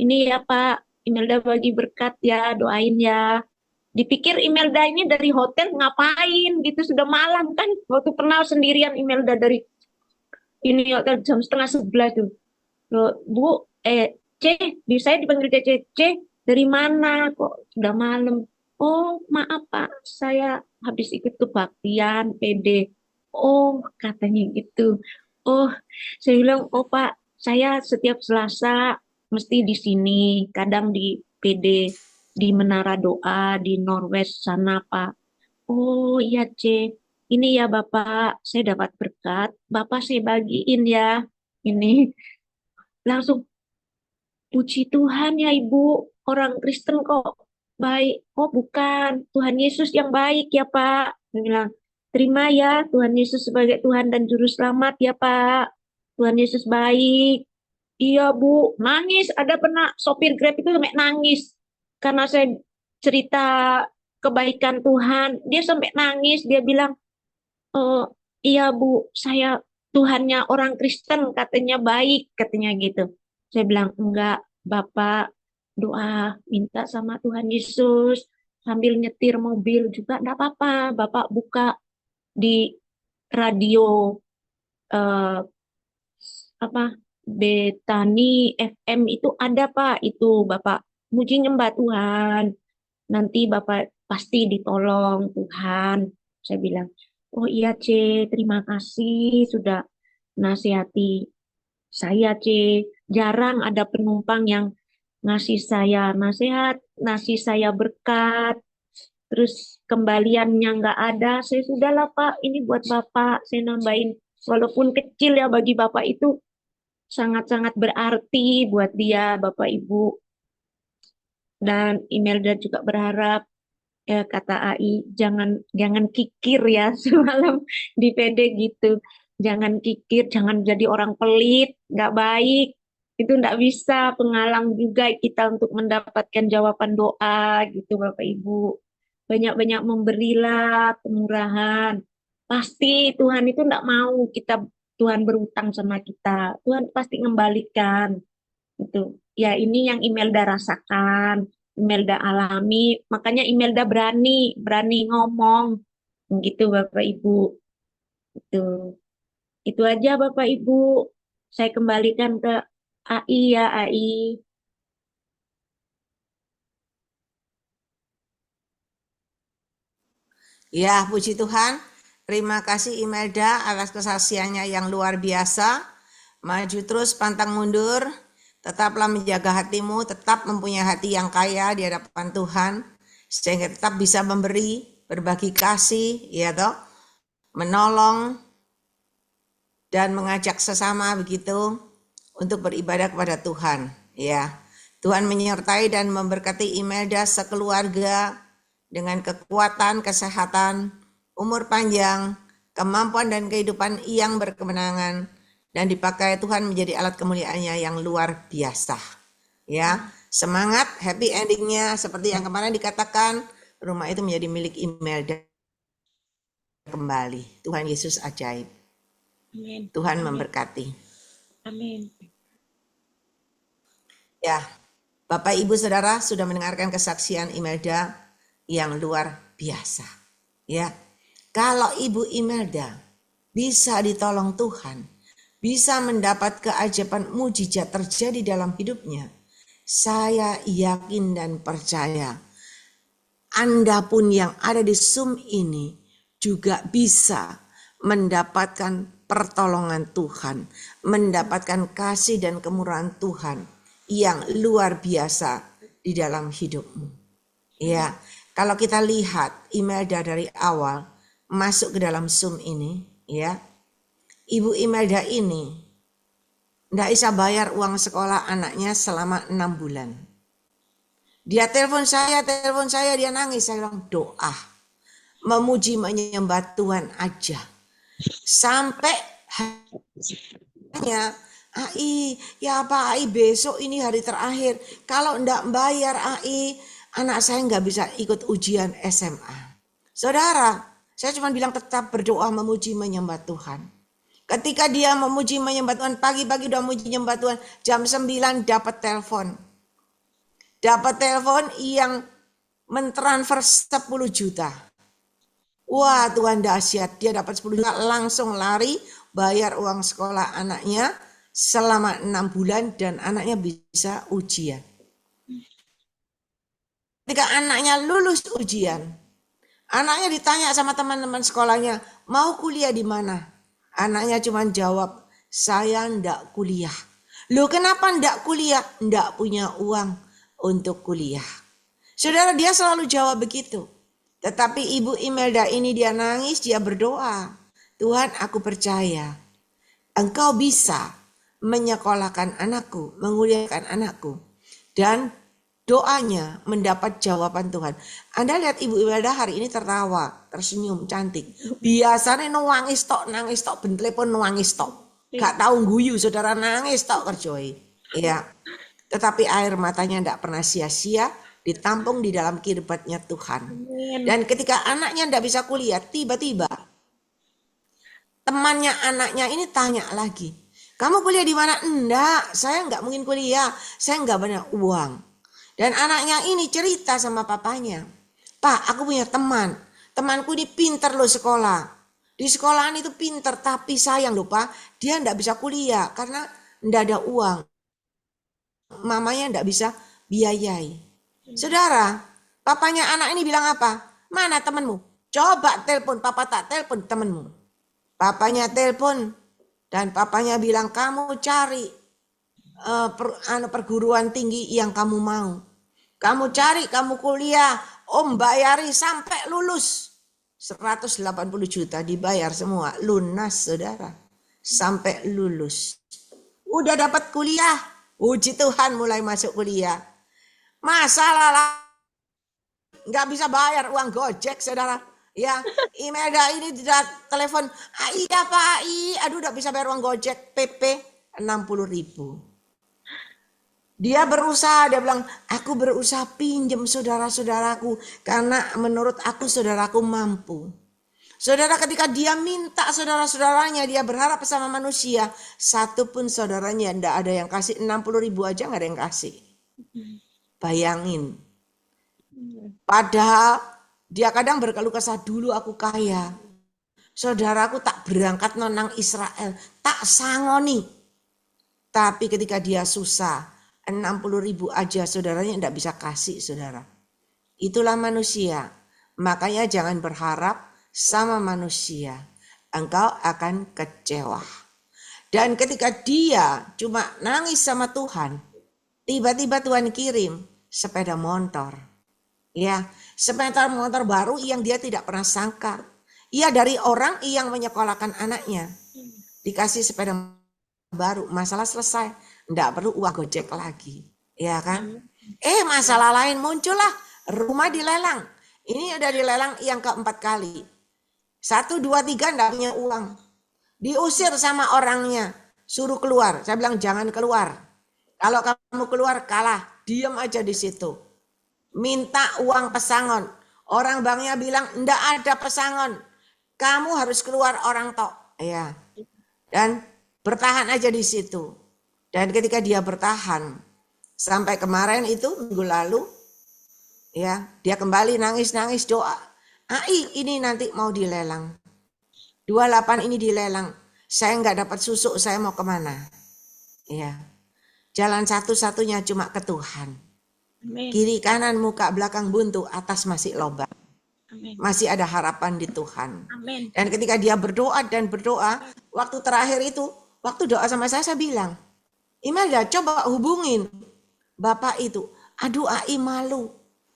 Ini ya Pak, Imelda bagi berkat ya, doain ya. Dipikir Imelda ini dari hotel ngapain gitu, sudah malam kan. Waktu kenal sendirian Imelda dari ini hotel jam setengah 11 tuh. Loh, Bu, C, saya dipanggil C, dari mana kok sudah malam? Oh, maaf Pak, saya habis ikut kebaktian PD. Oh, katanya gitu. Oh, saya bilang, oh Pak, saya setiap Selasa mesti di sini, kadang di PD, di Menara Doa, di Norwest sana Pak. Oh iya C, ini ya Bapak, saya dapat berkat, Bapak saya bagiin ya. Ini langsung, puji Tuhan ya Ibu, orang Kristen kok baik. Oh bukan, Tuhan Yesus yang baik ya Pak. Dia bilang, terima ya Tuhan Yesus sebagai Tuhan dan Juru Selamat ya Pak. Tuhan Yesus baik. Iya Bu, nangis. Ada pernah sopir Grab itu sampai nangis. Karena saya cerita kebaikan Tuhan. Dia sampai nangis. Dia bilang, oh iya Bu, saya Tuhannya orang Kristen katanya baik. Katanya gitu. Saya bilang, enggak Bapak, doa minta sama Tuhan Yesus. Sambil nyetir mobil juga enggak apa-apa. Bapak buka di radio eh, apa Betani FM itu ada Pak, itu Bapak muji nyembah Tuhan, nanti Bapak pasti ditolong Tuhan. Saya bilang, oh iya C, terima kasih sudah nasihati saya C. Jarang ada penumpang yang ngasih saya nasihat, ngasih saya berkat, terus kembaliannya nggak ada. Saya sudahlah Pak, ini buat Bapak, saya nambahin. Walaupun kecil ya bagi Bapak itu sangat-sangat berarti buat dia, Bapak Ibu. Dan Imelda juga berharap, kata AI, jangan jangan kikir ya semalam di PD gitu. Jangan kikir, jangan jadi orang pelit, nggak baik. Itu nggak bisa penghalang juga kita untuk mendapatkan jawaban doa gitu Bapak Ibu. Banyak-banyak memberilah kemurahan. Pasti Tuhan itu nggak mau kita Tuhan berutang sama kita. Tuhan pasti ngembalikan itu. Ya ini yang Imelda rasakan, Imelda alami, makanya Imelda berani berani ngomong gitu Bapak Ibu. Itu itu aja Bapak Ibu. Saya kembalikan ke AI ya AI. Ya, puji Tuhan. Terima kasih Imelda atas kesaksiannya yang luar biasa. Maju terus, pantang mundur. Tetaplah menjaga hatimu, tetap mempunyai hati yang kaya di hadapan Tuhan. Sehingga tetap bisa memberi, berbagi kasih, ya toh, menolong, dan mengajak sesama begitu untuk beribadah kepada Tuhan. Ya, Tuhan menyertai dan memberkati Imelda sekeluarga dengan kekuatan, kesehatan, umur panjang, kemampuan dan kehidupan yang berkemenangan, dan dipakai Tuhan menjadi alat kemuliaannya yang luar biasa. Ya, semangat, happy endingnya seperti yang kemarin dikatakan, rumah itu menjadi milik Imelda kembali. Tuhan Yesus ajaib. Amin. Tuhan memberkati. Amin. Ya, Bapak Ibu Saudara sudah mendengarkan kesaksian Imelda yang luar biasa. Ya, kalau Ibu Imelda bisa ditolong Tuhan, bisa mendapat keajaiban mujizat terjadi dalam hidupnya, saya yakin dan percaya Anda pun yang ada di Zoom ini juga bisa mendapatkan pertolongan Tuhan, mendapatkan kasih dan kemurahan Tuhan yang luar biasa di dalam hidupmu. Ya, kalau kita lihat Imelda dari awal masuk ke dalam Zoom ini, ya, Ibu Imelda ini tidak bisa bayar uang sekolah anaknya selama 6 bulan. Dia telepon saya, dia nangis. Saya bilang doa, memuji menyembah Tuhan aja. Sampai hanya, Ai, ya Pak Ai, besok ini hari terakhir. Kalau enggak bayar Ai, anak saya enggak bisa ikut ujian SMA. Saudara, saya cuma bilang tetap berdoa memuji menyembah Tuhan. Ketika dia memuji menyembah Tuhan, pagi-pagi udah memuji menyembah Tuhan, jam 9 dapat telepon. Dapat telepon yang mentransfer 10 juta. Wah, Tuhan dahsyat, dia dapat 10 juta, langsung lari bayar uang sekolah anaknya selama 6 bulan dan anaknya bisa ujian. Ketika anaknya lulus ujian, anaknya ditanya sama teman-teman sekolahnya, mau kuliah di mana? Anaknya cuma jawab, saya ndak kuliah. Loh, kenapa ndak kuliah? Ndak punya uang untuk kuliah. Saudara, dia selalu jawab begitu. Tetapi Ibu Imelda ini dia nangis, dia berdoa. Tuhan, aku percaya Engkau bisa menyekolahkan anakku, menguliakan anakku. Dan doanya mendapat jawaban Tuhan. Anda lihat Ibu Imelda hari ini tertawa, tersenyum, cantik. Biasanya nangis tok, bentelepon nangis tok. Gak tahu guyu, saudara, nangis tok kerjoi. Iya. Tetapi air matanya tidak pernah sia-sia, ditampung di dalam kirbatnya Tuhan. Amin. Dan ketika anaknya tidak bisa kuliah, tiba-tiba temannya anaknya ini tanya lagi, kamu kuliah di mana? Enggak, saya enggak mungkin kuliah, saya enggak banyak uang. Dan anaknya ini cerita sama papanya, Pak, aku punya teman, temanku ini pintar loh sekolah. Di sekolahan itu pintar, tapi sayang loh Pak, dia enggak bisa kuliah karena enggak ada uang. Mamanya enggak bisa biayai. Saudara, papanya anak ini bilang apa? Mana temanmu? Coba telepon, papa tak telepon temanmu. Papanya telepon dan papanya bilang, kamu cari perguruan tinggi yang kamu mau. Kamu cari, kamu kuliah, om bayari sampai lulus. 180 juta dibayar semua, lunas saudara. Sampai lulus. Udah dapat kuliah, puji Tuhan mulai masuk kuliah. Masalah lah, nggak bisa bayar uang Gojek saudara. Ya, Imelda ini tidak telepon, Ai apa Ai, aduh nggak bisa bayar uang Gojek, PP 60.000. Dia berusaha, dia bilang, aku berusaha pinjam saudara-saudaraku karena menurut aku saudaraku mampu. Saudara, ketika dia minta saudara-saudaranya, dia berharap sama manusia, satu pun saudaranya tidak ada yang kasih, 60.000 aja nggak ada yang kasih. Bayangin. Padahal dia kadang berkeluh kesah, dulu aku kaya. Saudaraku tak berangkat nonang Israel, tak sangoni. Tapi ketika dia susah, 60.000 aja saudaranya tidak bisa kasih saudara. Itulah manusia. Makanya jangan berharap sama manusia. Engkau akan kecewa. Dan ketika dia cuma nangis sama Tuhan, tiba-tiba Tuhan kirim sepeda motor. Ya, sepeda motor baru yang dia tidak pernah sangka. Ia dari orang yang menyekolahkan anaknya. Dikasih sepeda baru, masalah selesai. Nggak perlu uang Gojek lagi, ya kan? Masalah lain muncullah, rumah dilelang. Ini udah dilelang yang keempat kali. 1, 2, 3 enggak punya uang. Diusir sama orangnya, suruh keluar. Saya bilang jangan keluar. Kalau kamu keluar kalah, diam aja di situ. Minta uang pesangon. Orang banknya bilang enggak ada pesangon. Kamu harus keluar orang tok. Ya. Dan bertahan aja di situ. Dan ketika dia bertahan sampai kemarin itu minggu lalu, ya, dia kembali nangis-nangis doa. Ai, ini nanti mau dilelang. 28 ini dilelang. Saya nggak dapat susu, saya mau kemana? Ya. Jalan satu-satunya cuma ke Tuhan. Amin. Kiri kanan muka belakang buntu, atas masih lobang. Amin. Masih ada harapan di Tuhan. Amin. Dan ketika dia berdoa dan berdoa, waktu terakhir itu, waktu doa sama saya bilang, Imelda coba hubungin Bapak itu. Aduh Ai malu.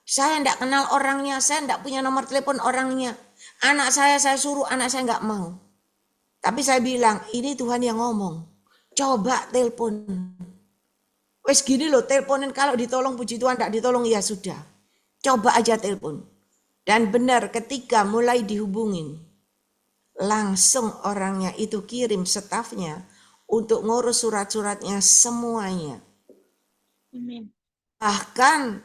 Saya enggak kenal orangnya, saya enggak punya nomor telepon orangnya. Anak saya suruh, anak saya enggak mau. Tapi saya bilang, ini Tuhan yang ngomong. Coba telepon. Wes gini loh, teleponin kalau ditolong puji Tuhan, enggak ditolong ya sudah. Coba aja telepon. Dan benar ketika mulai dihubungin, langsung orangnya itu kirim stafnya untuk ngurus surat-suratnya semuanya. Amin. Bahkan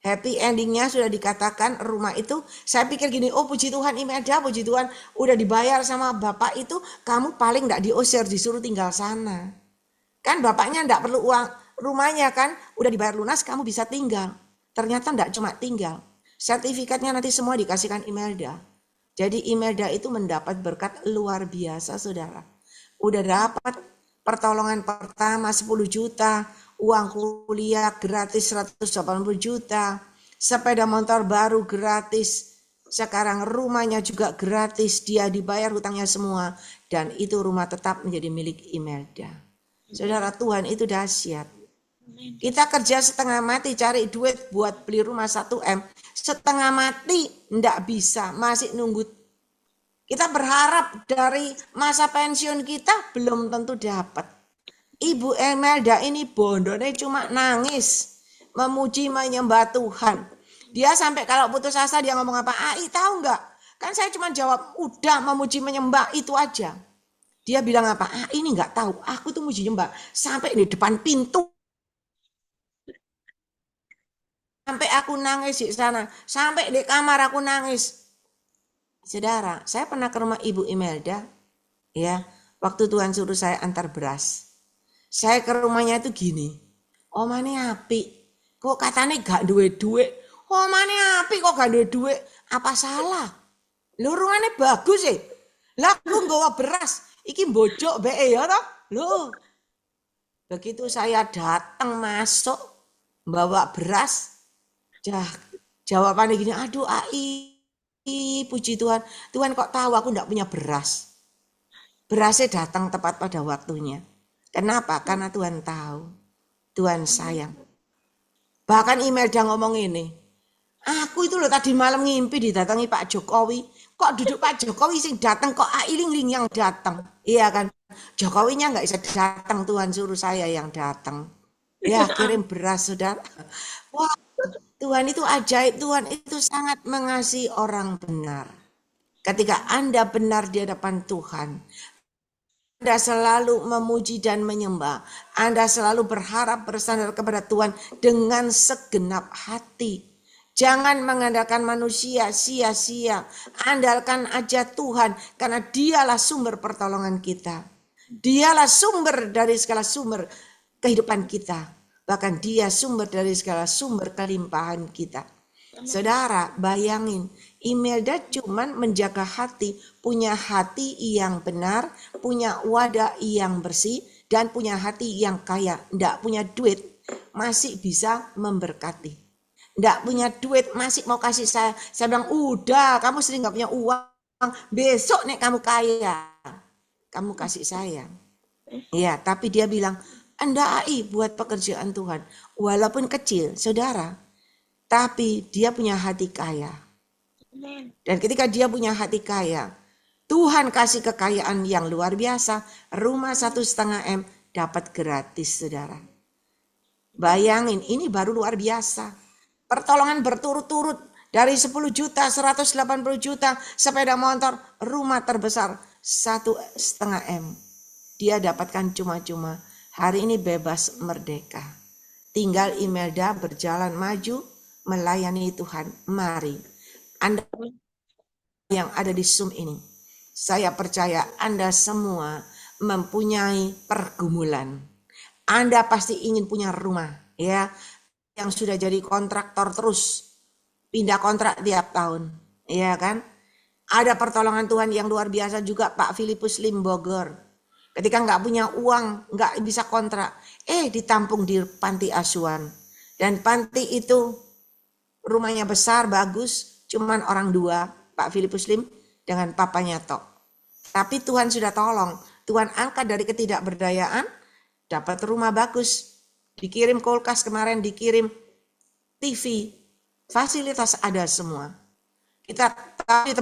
happy endingnya sudah dikatakan rumah itu, saya pikir gini, oh puji Tuhan Imelda, puji Tuhan udah dibayar sama bapak itu, kamu paling enggak diusir, disuruh tinggal sana. Kan bapaknya enggak perlu uang, rumahnya kan udah dibayar lunas, kamu bisa tinggal. Ternyata enggak cuma tinggal, sertifikatnya nanti semua dikasihkan Imelda. Jadi Imelda itu mendapat berkat luar biasa saudara. Udah dapat pertolongan pertama 10 juta, uang kuliah gratis 180 juta, sepeda motor baru gratis, sekarang rumahnya juga gratis, dia dibayar hutangnya semua, dan itu rumah tetap menjadi milik Imelda. Saudara, Tuhan itu dahsyat. Kita kerja setengah mati cari duit buat beli rumah 1M, setengah mati enggak bisa, masih nunggu. Kita berharap dari masa pensiun kita belum tentu dapat. Ibu Imelda ini bondone cuma nangis, memuji menyembah Tuhan. Dia sampai kalau putus asa dia ngomong apa? Ai tahu nggak? Kan saya cuma jawab udah memuji menyembah itu aja. Dia bilang apa? Ini nggak tahu. Aku tuh muji menyembah sampai di depan pintu. Sampai aku nangis di sana, sampai di kamar aku nangis. Saudara, saya pernah ke rumah Ibu Imelda, ya, waktu Tuhan suruh saya antar beras. Saya ke rumahnya itu gini, omane apik, kok katanya gak duwe-duwe, omane apik kok gak duwe-duwe, apa salah? Lho rumahnya bagus sih, lah aku nggawa beras, iki bojok bee ya toh, lho. Begitu saya datang masuk, bawa beras, jawabannya gini, aduh Ai, puji Tuhan, Tuhan kok tahu aku enggak punya beras. Berasnya datang tepat pada waktunya. Kenapa? Karena Tuhan tahu, Tuhan sayang. Bahkan Imelda ngomong ini, aku itu loh tadi malam ngimpi didatangi Pak Jokowi, kok duduk Pak Jokowi sing datang, kok Ailing-ling yang datang. Iya kan, Jokowinya nggak bisa datang, Tuhan suruh saya yang datang. Ya kirim beras saudara. Wah, Tuhan itu ajaib, Tuhan itu sangat mengasihi orang benar. Ketika Anda benar di hadapan Tuhan, Anda selalu memuji dan menyembah. Anda selalu berharap bersandar kepada Tuhan dengan segenap hati. Jangan mengandalkan manusia sia-sia. Andalkan aja Tuhan karena dialah sumber pertolongan kita. Dialah sumber dari segala sumber kehidupan kita. Bahkan dia sumber dari segala sumber kelimpahan kita. Saudara, bayangin, Imelda cuman menjaga hati, punya hati yang benar, punya wadah yang bersih, dan punya hati yang kaya. Nggak punya duit, masih bisa memberkati. Nggak punya duit, masih mau kasih saya. Saya bilang, udah, kamu sering nggak punya uang, besok nih kamu kaya, kamu kasih saya. Ya, tapi dia bilang, Anda buat pekerjaan Tuhan, walaupun kecil, saudara. Tapi dia punya hati kaya. Dan ketika dia punya hati kaya, Tuhan kasih kekayaan yang luar biasa. Rumah 1,5 M dapat gratis, saudara. Bayangin, ini baru luar biasa. Pertolongan berturut-turut Dari 10 juta, 180 juta sepeda motor, rumah terbesar 1,5 M. Dia dapatkan cuma-cuma. Hari ini bebas merdeka. Tinggal Imelda berjalan maju melayani Tuhan. Mari. Anda yang ada di Zoom ini, saya percaya Anda semua mempunyai pergumulan. Anda pasti ingin punya rumah, ya, yang sudah jadi kontraktor terus. Pindah kontrak tiap tahun, ya kan? Ada pertolongan Tuhan yang luar biasa juga Pak Filipus Lim Bogor. Ketika nggak punya uang, nggak bisa kontrak, ditampung di panti asuhan. Dan panti itu rumahnya besar, bagus, cuman orang dua, Pak Filipus Lim dengan papanya tok. Tapi Tuhan sudah tolong, Tuhan angkat dari ketidakberdayaan, dapat rumah bagus, dikirim kulkas kemarin, dikirim TV, fasilitas ada semua. Kita tahu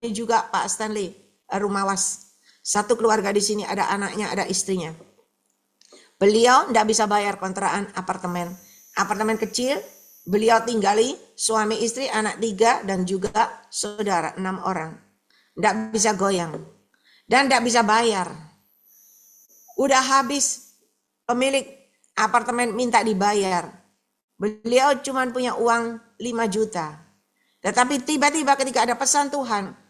ini juga Pak Stanley, rumah was. Satu keluarga di sini, ada anaknya, ada istrinya. Beliau tidak bisa bayar kontrakan apartemen. Apartemen kecil, beliau tinggali suami istri, anak 3, dan juga saudara 6 orang. Tidak bisa goyang. Dan tidak bisa bayar. Udah habis, pemilik apartemen minta dibayar. Beliau cuma punya uang 5 juta. Tetapi tiba-tiba ketika ada pesan Tuhan,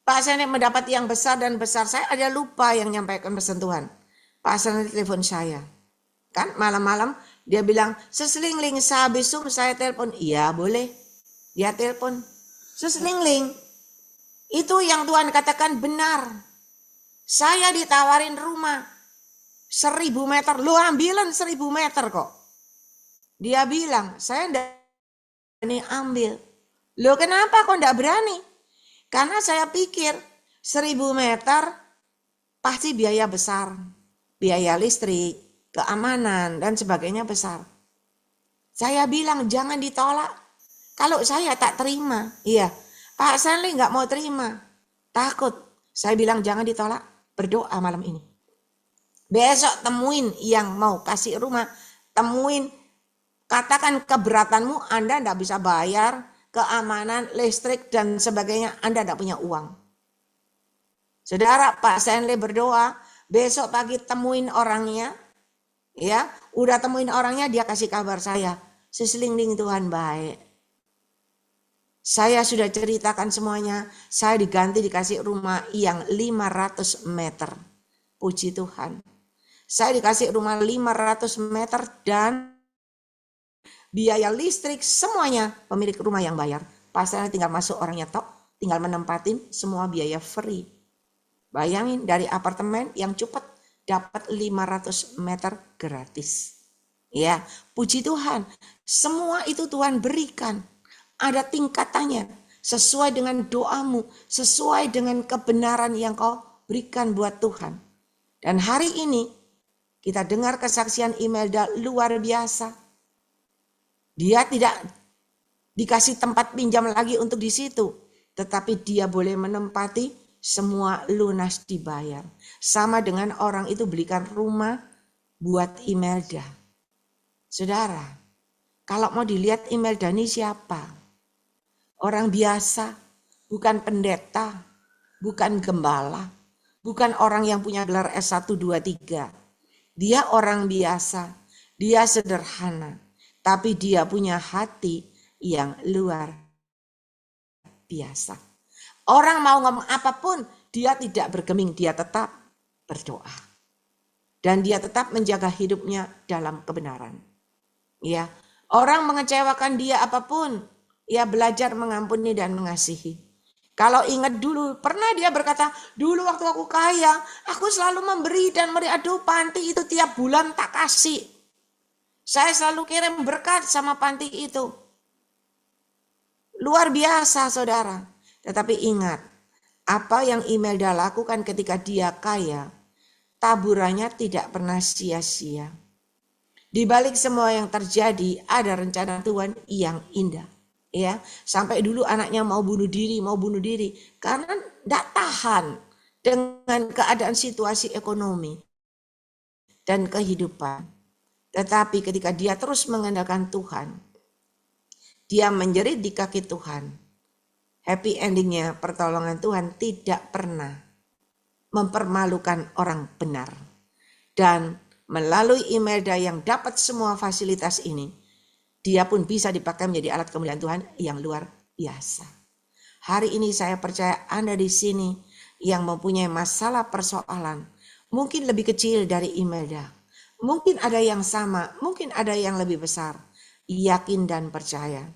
Pak Senek mendapat yang besar dan besar. Saya ada lupa yang menyampaikan pesan Tuhan. Pak Senek telepon saya. Kan malam-malam dia bilang, seselingling sehabis Zoom saya telepon. Iya boleh. Dia telepon. Seselingling. Itu yang Tuhan katakan benar. Saya ditawarin rumah 1.000 meter. Lu ambilan 1.000 meter kok. Dia bilang, saya enggak berani ambil. Loh kenapa kok enggak berani? Karena saya pikir 1.000 meter pasti biaya besar. Biaya listrik, keamanan, dan sebagainya besar. Saya bilang jangan ditolak. Kalau saya tak terima. Iya, Pak Stanley enggak mau terima. Takut. Saya bilang jangan ditolak. Berdoa malam ini. Besok temuin yang mau kasih rumah. Temuin. Katakan keberatanmu, Anda tidak bisa bayar, keamanan, listrik, dan sebagainya, Anda tidak punya uang. Saudara, Pak Stanley berdoa, besok pagi temuin orangnya, ya, udah temuin orangnya, dia kasih kabar saya, seselingling Tuhan baik. Saya sudah ceritakan semuanya, saya diganti dikasih rumah yang 500 meter. Puji Tuhan. Saya dikasih rumah 500 meter dan biaya listrik semuanya pemilik rumah yang bayar. Pasarnya tinggal masuk orangnya tok, tinggal menempatin, semua biaya free. Bayangin dari apartemen yang cepat dapat 500 meter gratis. Ya, puji Tuhan. Semua itu Tuhan berikan. Ada tingkatannya sesuai dengan doamu, sesuai dengan kebenaran yang kau berikan buat Tuhan. Dan hari ini kita dengar kesaksian Imelda luar biasa. Dia tidak dikasih tempat pinjam lagi untuk di situ. Tetapi dia boleh menempati semua lunas dibayar. Sama dengan orang itu belikan rumah buat Imelda. Saudara, kalau mau dilihat Imelda ini siapa? Orang biasa, bukan pendeta, bukan gembala, bukan orang yang punya gelar S1, 2, 3. Dia orang biasa, dia sederhana. Tapi dia punya hati yang luar biasa. Orang mau ngomong apapun, dia tidak bergeming, dia tetap berdoa. Dan dia tetap menjaga hidupnya dalam kebenaran. Ya, orang mengecewakan dia apapun, ia belajar mengampuni dan mengasihi. Kalau ingat dulu, pernah dia berkata, dulu waktu aku kaya, aku selalu memberi dan memberi. Aduh, panti itu tiap bulan tak kasih. Saya selalu kirim berkat sama panti itu. Luar biasa saudara. Tetapi ingat, apa yang Imelda lakukan ketika dia kaya, taburannya tidak pernah sia-sia. Di balik semua yang terjadi, ada rencana Tuhan yang indah. Ya, sampai dulu anaknya mau bunuh diri. Karena tidak tahan dengan keadaan situasi ekonomi dan kehidupan. Tetapi ketika dia terus mengandalkan Tuhan, Dia menjerit di kaki Tuhan. Happy endingnya pertolongan Tuhan tidak pernah mempermalukan orang benar. Dan melalui Imelda yang dapat semua fasilitas ini, dia pun bisa dipakai menjadi alat kemuliaan Tuhan yang luar biasa. Hari ini saya percaya Anda di sini yang mempunyai masalah persoalan, mungkin lebih kecil dari Imelda. Mungkin ada yang sama, mungkin ada yang lebih besar. Yakin dan percaya.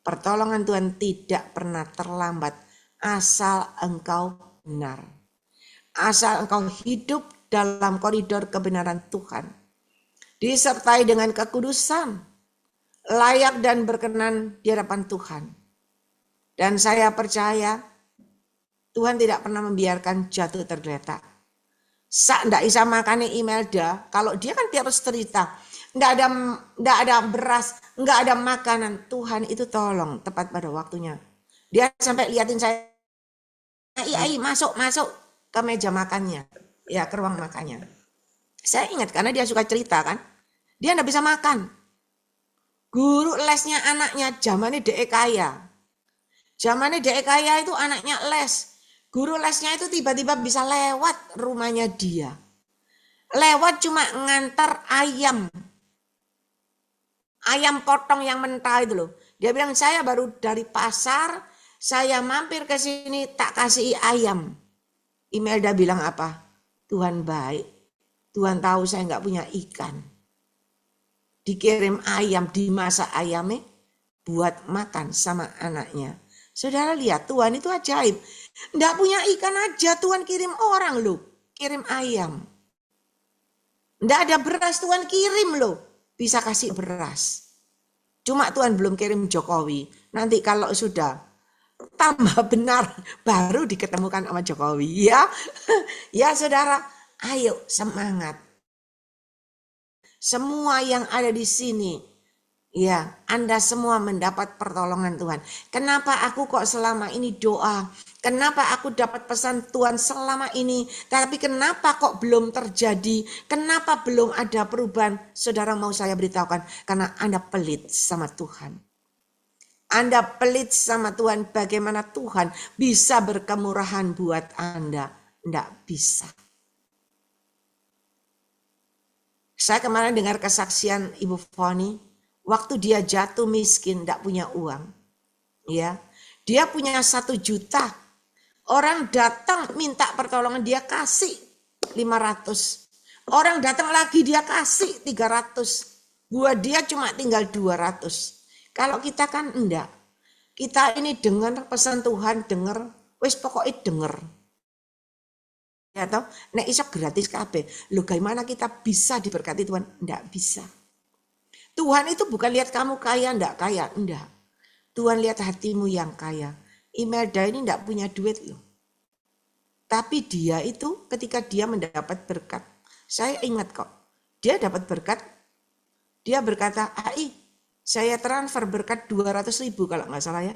Pertolongan Tuhan tidak pernah terlambat asal engkau benar. Asal engkau hidup dalam koridor kebenaran Tuhan. Disertai dengan kekudusan, layak dan berkenan di hadapan Tuhan. Dan saya percaya Tuhan tidak pernah membiarkan jatuh tergeletak. Ndak bisa makannya Imelda, kalau dia kan tiap cerita, ndak ada beras, nggak ada makanan. Tuhan itu tolong tepat pada waktunya. Dia sampai liatin saya, ai masuk ke meja makannya, ya ke ruang makannya. Saya ingat karena dia suka cerita kan, dia ndak bisa makan. Guru lesnya anaknya zamannya DE kaya. Zamannya DE kaya itu anaknya les. Guru lesnya itu tiba-tiba bisa lewat rumahnya dia. Lewat cuma ngantar ayam. Ayam potong yang mentah itu loh. Dia bilang saya baru dari pasar, saya mampir ke sini tak kasih ayam. Imelda bilang apa? Tuhan baik. Tuhan tahu saya nggak punya ikan. Dikirim ayam, dimasak ayamnya buat makan sama anaknya. Saudara lihat Tuhan itu ajaib. Nggak punya ikan aja Tuhan kirim orang loh. Kirim ayam. Nggak ada beras Tuhan kirim loh. Bisa kasih beras. Cuma Tuhan belum kirim Jokowi. Nanti kalau sudah tambah benar baru diketemukan sama Jokowi. Ya, ya saudara, ayo semangat. Semua yang ada di sini, ya, Anda semua mendapat pertolongan Tuhan. Kenapa aku kok selama ini doa? Kenapa aku dapat pesan Tuhan selama ini? Tapi kenapa kok belum terjadi? Kenapa belum ada perubahan? Saudara mau saya beritahukan, karena Anda pelit sama Tuhan. Anda pelit sama Tuhan, bagaimana Tuhan bisa berkemurahan buat Anda? Tidak bisa. Saya kemarin dengar kesaksian Ibu Foni, waktu dia jatuh miskin, tidak punya uang. Ya, dia punya 1 juta. Orang datang minta pertolongan, dia kasih 500. Orang datang lagi, dia kasih 300. Buat dia cuma tinggal 200. Kalau kita kan enggak. Kita ini dengar pesan Tuhan, dengar, wis pokoknya dengar. Ya toh, nek iso gratis kabeh. Loh gimana kita bisa diberkati Tuhan? Enggak bisa. Tuhan itu bukan lihat kamu kaya, enggak kaya, enggak. Tuhan lihat hatimu yang kaya. Imelda ini enggak punya duit loh. Tapi dia itu ketika dia mendapat berkat. Saya ingat kok, dia dapat berkat. Dia berkata, "Ai, saya transfer berkat 200.000 kalau nggak salah ya.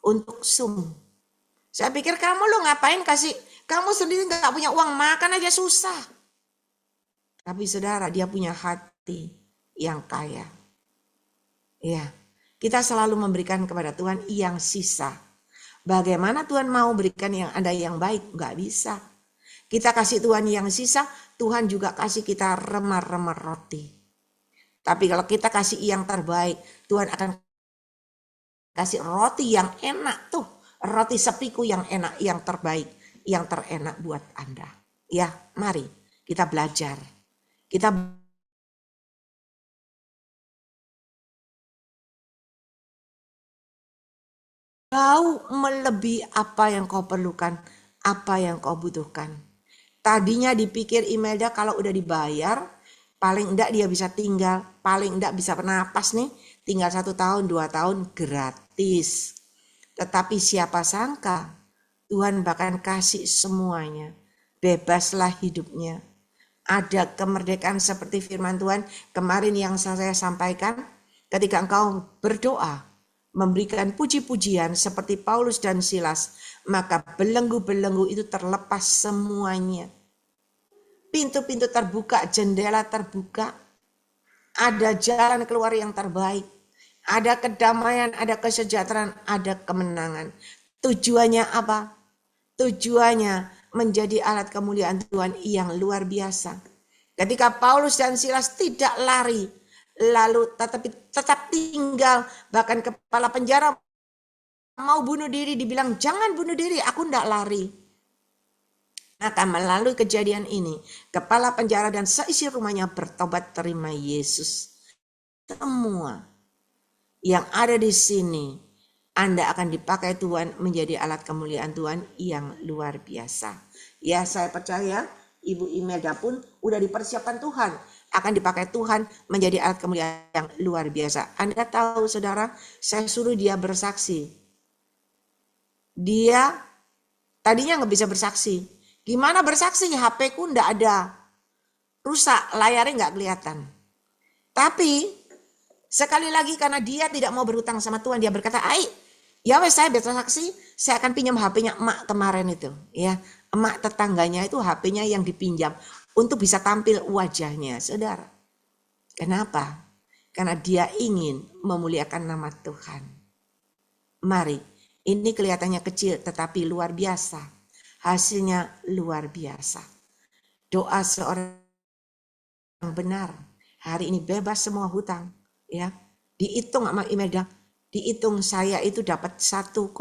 Untuk Zoom." Saya pikir kamu lo ngapain kasih, kamu sendiri nggak punya uang makan aja susah. Tapi saudara, dia punya hati yang kaya. Ya, kita selalu memberikan kepada Tuhan yang sisa. Bagaimana Tuhan mau berikan yang ada yang baik? Nggak bisa. Kita kasih Tuhan yang sisa, Tuhan juga kasih kita remar-remar roti. Tapi kalau kita kasih yang terbaik, Tuhan akan kasih roti yang enak tuh. Roti sepiku yang enak, yang terbaik, yang terenak buat Anda. Ya, mari kita belajar. Kita jauh melebihi apa yang kau perlukan, apa yang kau butuhkan. Tadinya dipikir Imelda kalau udah dibayar, paling enggak dia bisa tinggal, paling enggak bisa bernapas nih, tinggal 1 tahun, 2 tahun gratis. Tetapi siapa sangka Tuhan bahkan kasih semuanya. Bebaslah hidupnya. Ada kemerdekaan seperti firman Tuhan kemarin yang saya sampaikan. Ketika engkau berdoa, memberikan puji-pujian seperti Paulus dan Silas, maka belenggu-belenggu itu terlepas semuanya. Pintu-pintu terbuka, jendela terbuka. Ada jalan keluar yang terbaik. ada kedamaian, ada kesejahteraan, ada kemenangan. Tujuannya apa? Tujuannya menjadi alat kemuliaan Tuhan yang luar biasa. Ketika Paulus dan Silas tidak lari, lalu tetapi tetap tinggal, bahkan kepala penjara mau bunuh diri, dibilang jangan bunuh diri, aku tidak lari. Maka melalui kejadian ini, kepala penjara dan seisi rumahnya bertobat terima Yesus. Semua yang ada di sini, Anda akan dipakai Tuhan menjadi alat kemuliaan Tuhan yang luar biasa. Ya, saya percaya Ibu Imelda pun udah dipersiapkan Tuhan, akan dipakai Tuhan menjadi alat kemuliaan yang luar biasa. Anda tahu saudara, saya suruh dia bersaksi. Dia tadinya nggak bisa bersaksi. Gimana bersaksi? HP ku nggak ada, rusak, layarnya nggak kelihatan. Tapi sekali lagi karena dia tidak mau berhutang sama Tuhan, dia berkata, ya wes saya bersaksi, saya akan pinjam HP-nya emak kemarin itu, ya emak tetangganya itu HP-nya yang dipinjam untuk bisa tampil wajahnya, saudara. Kenapa? Karena dia ingin memuliakan nama Tuhan. Mari, ini kelihatannya kecil tetapi luar biasa. Hasilnya luar biasa. Doa seorang yang benar. Hari ini bebas semua hutang. Ya, dihitung sama Imelda. Dihitung saya itu dapat 1,350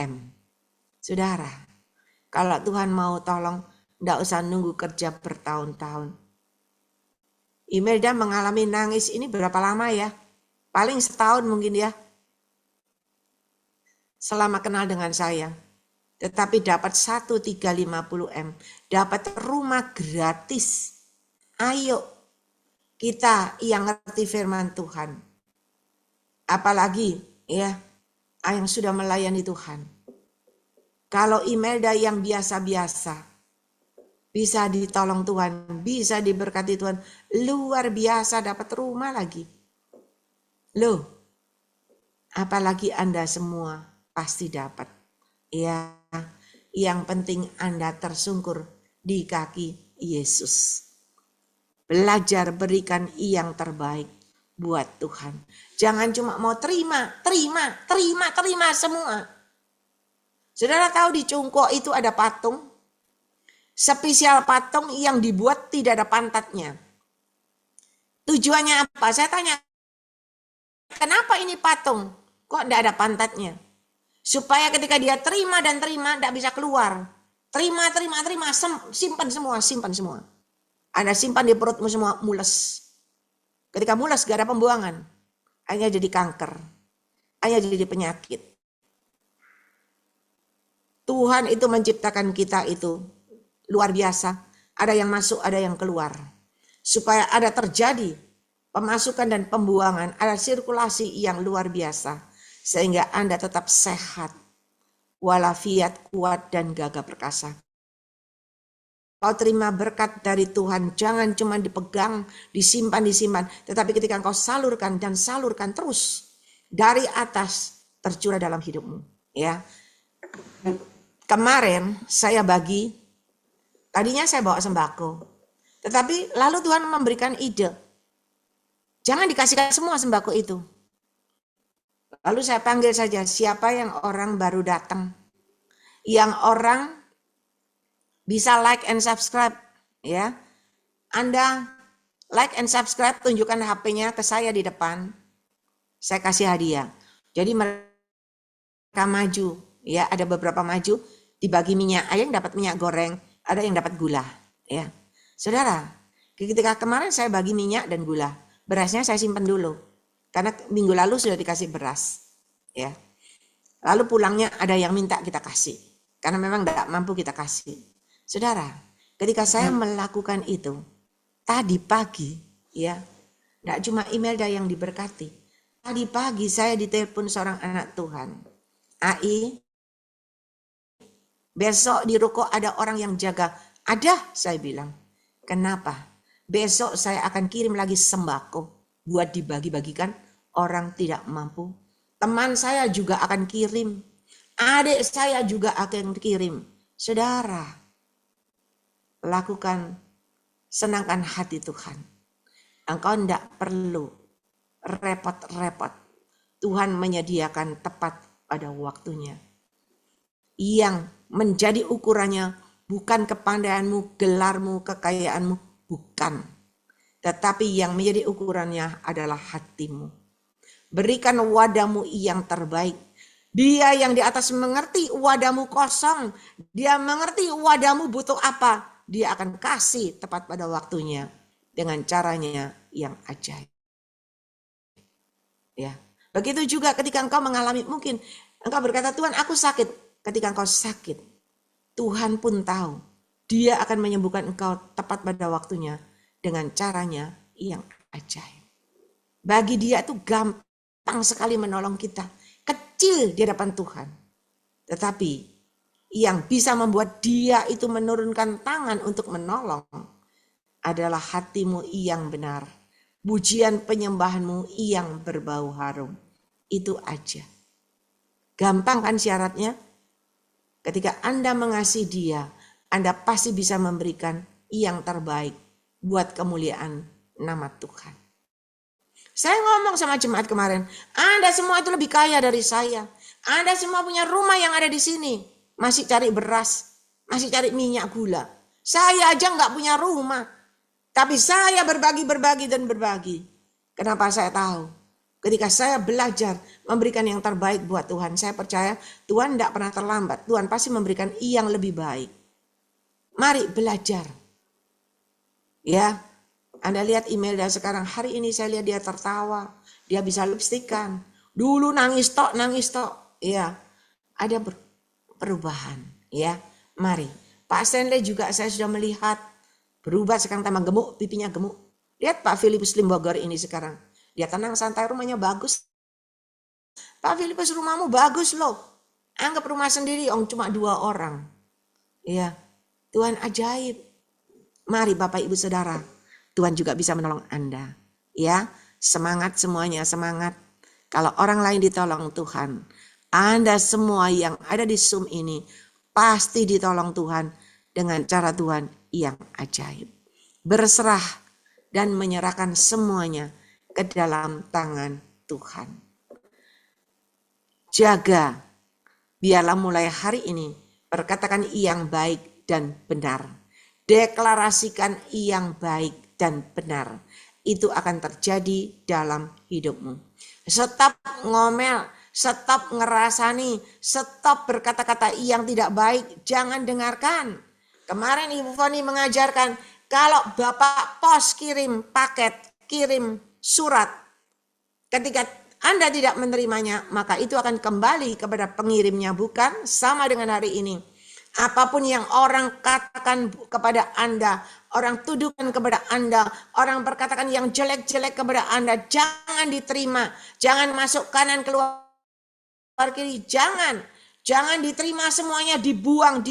M. Saudara, kalau Tuhan mau tolong, enggak usah nunggu kerja bertahun-tahun. Imelda mengalami nangis ini berapa lama ya? Paling setahun mungkin ya. Selama kenal dengan saya. Tetapi dapat 1,350 M. Dapat rumah gratis. Ayo kita yang ngerti firman Tuhan. Apalagi ya yang sudah melayani Tuhan. Kalau Imelda yang biasa-biasa bisa ditolong Tuhan, bisa diberkati Tuhan, luar biasa dapat rumah lagi. Loh, apalagi Anda semua pasti dapat. Ya, yang penting Anda tersungkur di kaki Yesus. Belajar berikan yang terbaik buat Tuhan. Jangan cuma mau terima semua. Saudara tahu di Cungko itu ada patung. Spesial patung yang dibuat tidak ada pantatnya. Tujuannya apa? Saya tanya, kenapa ini patung? Kok tidak ada pantatnya? Supaya ketika dia terima, tidak bisa keluar. Terima, simpan semua. Anda simpan di perutmu semua, mules. Ketika mules gak ada pembuangan. Hanya jadi kanker. Hanya jadi penyakit. Tuhan itu menciptakan kita itu luar biasa. Ada yang masuk, ada yang keluar. Supaya ada terjadi pemasukan dan pembuangan. Ada sirkulasi yang luar biasa. Sehingga Anda tetap sehat, walafiat, kuat, dan gagah perkasa. Kau terima berkat dari Tuhan, jangan cuma dipegang, disimpan, tetapi ketika engkau salurkan dan salurkan terus dari atas tercurah dalam hidupmu. Ya, kemarin saya bagi, tadinya saya bawa sembako, tetapi lalu Tuhan memberikan ide, jangan dikasihkan semua sembako itu. Lalu saya panggil saja siapa yang orang baru datang. Yang orang bisa like and subscribe. Ya, Anda like and subscribe, tunjukkan HP-nya ke saya di depan. Saya kasih hadiah. Jadi mereka maju. Ya, ada beberapa maju, dibagi minyak. Ada yang dapat minyak goreng, ada yang dapat gula. Ya, saudara, ketika kemarin saya bagi minyak dan gula. Berasnya saya simpan dulu. Karena minggu lalu sudah dikasih beras, ya. Lalu pulangnya ada yang minta kita kasih, karena memang tidak mampu kita kasih. Saudara, ketika saya melakukan itu tadi pagi, ya, tidak cuma Imelda yang diberkati. Tadi pagi saya ditelepon seorang anak Tuhan, Ai, besok di ruko ada orang yang jaga. Ada, saya bilang. Kenapa? Besok saya akan kirim lagi sembako buat dibagi-bagikan orang tidak mampu. Teman saya juga akan kirim. Adik saya juga akan kirim. Saudara, lakukan, senangkan hati Tuhan. Engkau tidak perlu repot-repot. Tuhan menyediakan tepat pada waktunya. Yang menjadi ukurannya bukan kepandaianmu, gelarmu, kekayaanmu, bukan. Tetapi yang menjadi ukurannya adalah hatimu. Berikan wadahmu yang terbaik. Dia yang di atas mengerti wadahmu kosong. Dia mengerti wadahmu butuh apa. Dia akan kasih tepat pada waktunya dengan caranya yang ajaib. Ya. Begitu juga ketika engkau mengalami, mungkin engkau berkata, Tuhan aku sakit. Ketika engkau sakit, Tuhan pun tahu. Dia akan menyembuhkan engkau tepat pada waktunya dengan caranya yang ajaib. Bagi dia itu gampang sekali menolong kita. Kecil di hadapan Tuhan. Tetapi yang bisa membuat dia itu menurunkan tangan untuk menolong adalah hatimu yang benar. Pujian penyembahanmu yang berbau harum. Itu aja. Gampang kan syaratnya? Ketika Anda mengasihi dia, Anda pasti bisa memberikan yang terbaik buat kemuliaan nama Tuhan. Saya ngomong sama jemaat kemarin, Anda semua itu lebih kaya dari saya. Anda semua punya rumah yang ada di sini. Masih cari beras, masih cari minyak gula. Saya aja nggak punya rumah. Tapi saya berbagi dan berbagi. Kenapa saya tahu? Ketika saya belajar memberikan yang terbaik buat Tuhan, saya percaya Tuhan tidak pernah terlambat. Tuhan pasti memberikan yang lebih baik. Mari belajar. Ya, Anda lihat Imelda sekarang. Hari ini saya lihat dia tertawa. Dia bisa lipstikan. Dulu nangis tok. Ya, ada perubahan. Ya, mari. Pak Stanley juga saya sudah melihat berubah sekarang tambah gemuk, pipinya gemuk. Lihat Pak Filipus Limbogor ini sekarang. Dia tenang santai, rumahnya bagus. Pak Filipus, rumahmu bagus loh. Anggap rumah sendiri, cuma 2 orang. Ya, Tuhan ajaib. Mari Bapak Ibu Saudara, Tuhan juga bisa menolong Anda. Ya, semangat semuanya, semangat. Kalau orang lain ditolong Tuhan, Anda semua yang ada di Zoom ini pasti ditolong Tuhan dengan cara Tuhan yang ajaib. Berserah dan menyerahkan semuanya ke dalam tangan Tuhan. Jaga, biarlah mulai hari ini perkatakan yang baik dan benar. Deklarasikan yang baik dan benar. Itu akan terjadi dalam hidupmu. Stop ngomel, stop ngerasani, stop berkata-kata yang tidak baik. Jangan dengarkan. Kemarin Ibu Foni mengajarkan, kalau Bapak pos kirim paket, kirim surat, ketika Anda tidak menerimanya, maka itu akan kembali kepada pengirimnya, bukan? Sama dengan hari ini. Apapun yang orang katakan kepada Anda, orang tuduhkan kepada Anda, orang berkatakan yang jelek-jelek kepada Anda, jangan diterima. Jangan masuk kanan keluar kiri, jangan diterima semuanya, dibuang.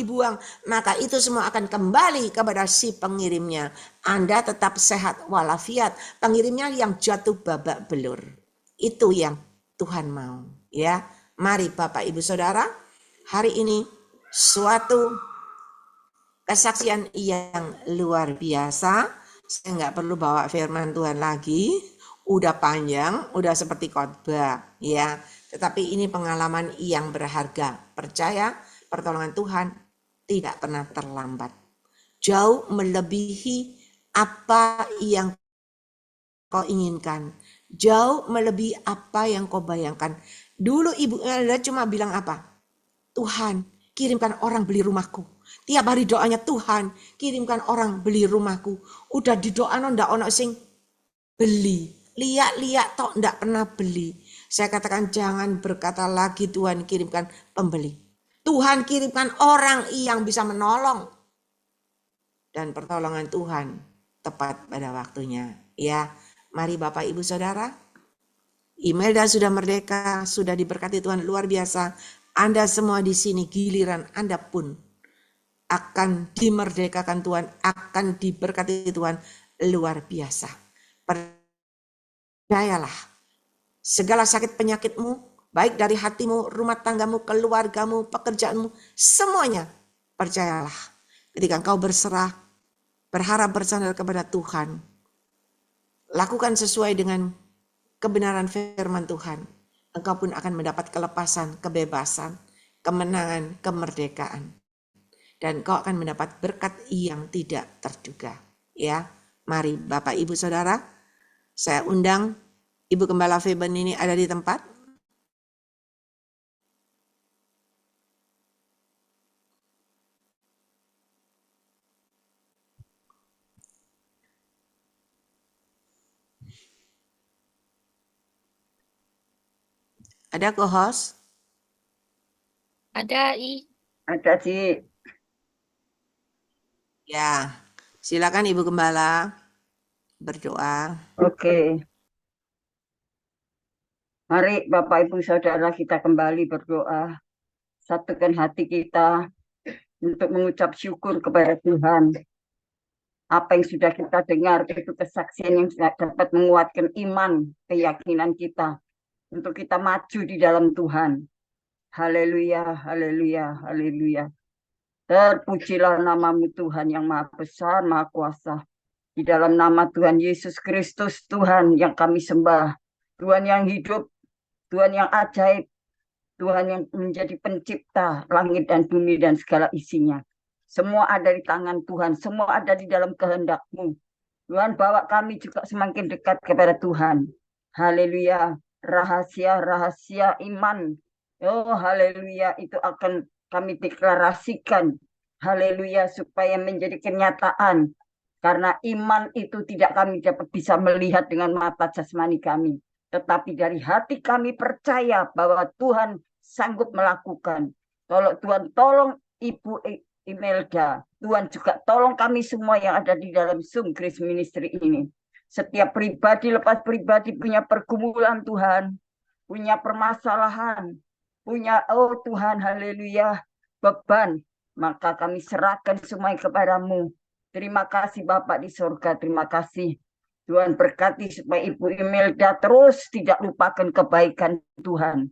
Maka itu semua akan kembali kepada si pengirimnya. Anda tetap sehat walafiat, pengirimnya yang jatuh babak belur. Itu yang Tuhan mau. Ya, mari Bapak Ibu Saudara, hari ini suatu kesaksian yang luar biasa. Saya nggak perlu bawa firman Tuhan lagi, udah panjang, udah seperti khotbah, ya. Tetapi ini pengalaman yang berharga. Percaya pertolongan Tuhan tidak pernah terlambat. Jauh melebihi apa yang kau inginkan. Jauh melebihi apa yang kau bayangkan. Dulu Ibu Elda cuma bilang apa? Tuhan, kirimkan orang beli rumahku. Tiap hari doanya, Tuhan, kirimkan orang beli rumahku. Udah didoano ndak ono sing beli. Lihat tok ndak pernah beli. Saya katakan jangan berkata lagi Tuhan kirimkan pembeli. Tuhan kirimkan orang yang bisa menolong. Dan pertolongan Tuhan tepat pada waktunya. Ya, mari Bapak Ibu Saudara. Imelda sudah merdeka, sudah diberkati Tuhan luar biasa. Anda semua di sini giliran Anda pun akan dimerdekakan Tuhan, akan diberkati Tuhan luar biasa. Percayalah. Segala sakit penyakitmu, baik dari hatimu, rumah tanggamu, keluargamu, pekerjaanmu, semuanya percayalah. Ketika engkau berserah, berharap bersandar kepada Tuhan, lakukan sesuai dengan kebenaran firman Tuhan, engkau pun akan mendapat kelepasan, kebebasan, kemenangan, kemerdekaan. Dan engkau akan mendapat berkat yang tidak terduga. Ya, mari Bapak Ibu Saudara, saya undang Ibu Gembala Feben ini ada di tempat. Ada co-host? Ada, I. Ada, Ci. Ya, silakan Ibu Gembala berdoa. Oke. Mari Bapak Ibu Saudara kita kembali berdoa. Satukan hati kita untuk mengucap syukur kepada Tuhan. Apa yang sudah kita dengar itu kesaksian yang dapat menguatkan iman, keyakinan kita untuk kita maju di dalam Tuhan. Haleluya, haleluya, haleluya. Terpujilah namamu Tuhan yang maha besar, maha kuasa. Di dalam nama Tuhan Yesus Kristus, Tuhan yang kami sembah. Tuhan yang hidup, Tuhan yang ajaib, Tuhan yang menjadi pencipta langit dan bumi dan segala isinya. Semua ada di tangan Tuhan, semua ada di dalam kehendak-Mu. Tuhan bawa kami juga semakin dekat kepada Tuhan. Haleluya, rahasia-rahasia iman. Oh haleluya, itu akan kami deklarasikan. Haleluya, supaya menjadi kenyataan. Karena iman itu tidak kami dapat bisa melihat dengan mata jasmani kami. Tetapi dari hati kami percaya bahwa Tuhan sanggup melakukan. Kalau Tuhan tolong Ibu Imelda, Tuhan juga tolong kami semua yang ada di dalam Zoom Grace Ministry ini. Setiap pribadi lepas pribadi punya pergumulan Tuhan, punya permasalahan, punya oh Tuhan haleluya beban, maka kami serahkan semuanya kepadamu. Terima kasih Bapak di surga, terima kasih. Tuhan berkati supaya Ibu Imelda terus tidak lupakan kebaikan Tuhan.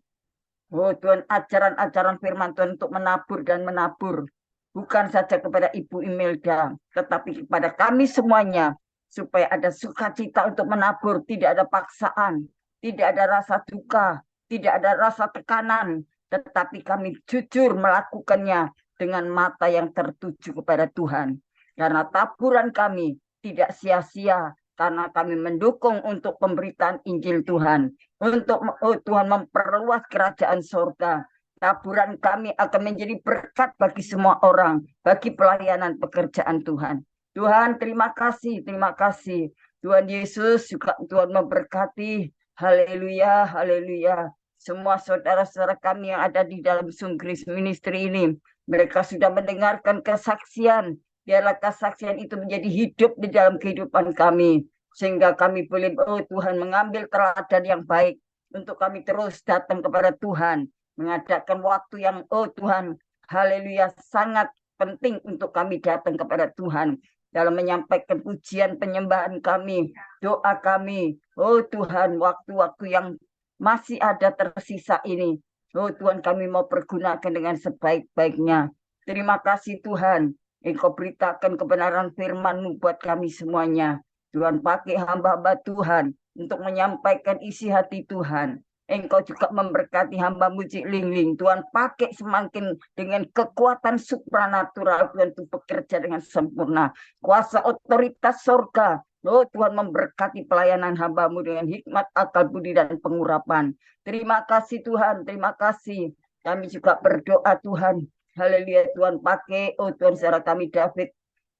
Oh Tuhan, ajaran-ajaran firman Tuhan untuk menabur dan menabur. Bukan saja kepada Ibu Imelda, tetapi kepada kami semuanya. Supaya ada sukacita untuk menabur, tidak ada paksaan, tidak ada rasa duka, tidak ada rasa tekanan. Tetapi kami jujur melakukannya dengan mata yang tertuju kepada Tuhan. Karena taburan kami tidak sia-sia, karena kami mendukung untuk pemberitaan Injil Tuhan. Untuk Tuhan memperluas kerajaan surga. Taburan kami akan menjadi berkat bagi semua orang, bagi pelayanan pekerjaan Tuhan. Tuhan terima kasih, terima kasih. Tuhan Yesus juga Tuhan memberkati. Haleluya, haleluya. Semua saudara-saudara kami yang ada di dalam Zoom Grace Ministry ini, mereka sudah mendengarkan kesaksian. Biarlah kesaksian itu menjadi hidup di dalam kehidupan kami. Sehingga kami boleh, oh Tuhan, mengambil teladan yang baik untuk kami terus datang kepada Tuhan. Mengadakan waktu yang, oh Tuhan, haleluya, sangat penting untuk kami datang kepada Tuhan. Dalam menyampaikan pujian penyembahan kami, doa kami, oh Tuhan, waktu-waktu yang masih ada tersisa ini, oh Tuhan, kami mau pergunakan dengan sebaik-baiknya. Terima kasih Tuhan. Engkau beritakan kebenaran firman-Mu buat kami semuanya. Tuhan pakai hamba-hamba Tuhan untuk menyampaikan isi hati Tuhan. Engkau juga memberkati hamba-Mu Cik Ling. Tuhan pakai semakin dengan kekuatan supranatural. Tuhan itu bekerja dengan sempurna. Kuasa otoritas surga. Oh Tuhan memberkati pelayanan hamba-Mu dengan hikmat, akal budi, dan pengurapan. Terima kasih Tuhan, terima kasih. Kami juga berdoa Tuhan. Haleluya, Tuhan pakai, oh Tuhan, saudara kami David.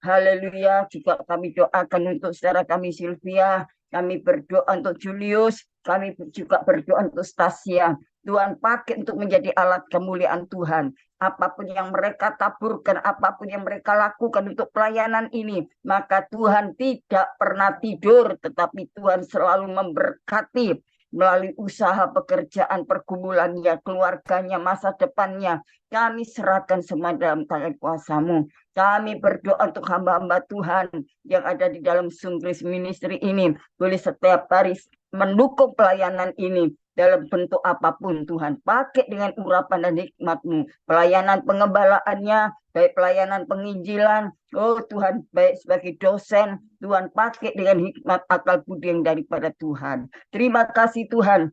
Haleluya, juga kami doakan untuk saudara kami Sylvia. Kami berdoa untuk Julius. Kami juga berdoa untuk Stasia. Tuhan pakai untuk menjadi alat kemuliaan Tuhan. Apapun yang mereka taburkan, apapun yang mereka lakukan untuk pelayanan ini, maka Tuhan tidak pernah tidur, tetapi Tuhan selalu memberkati melalui usaha, pekerjaan, pergumulannya, keluarganya, masa depannya. Kami serahkan semua dalam tangan kuasa-Mu. Kami berdoa untuk hamba-hamba Tuhan yang ada di dalam Zoom Grace Ministry ini. Boleh setiap hari mendukung pelayanan ini. dalam bentuk apapun Tuhan. Pakai dengan urapan dan hikmat-Mu. Pelayanan pengembalaannya, baik pelayanan penginjilan, oh Tuhan, baik sebagai dosen, Tuhan pakai dengan hikmat akal budi yang daripada Tuhan. Terima kasih Tuhan.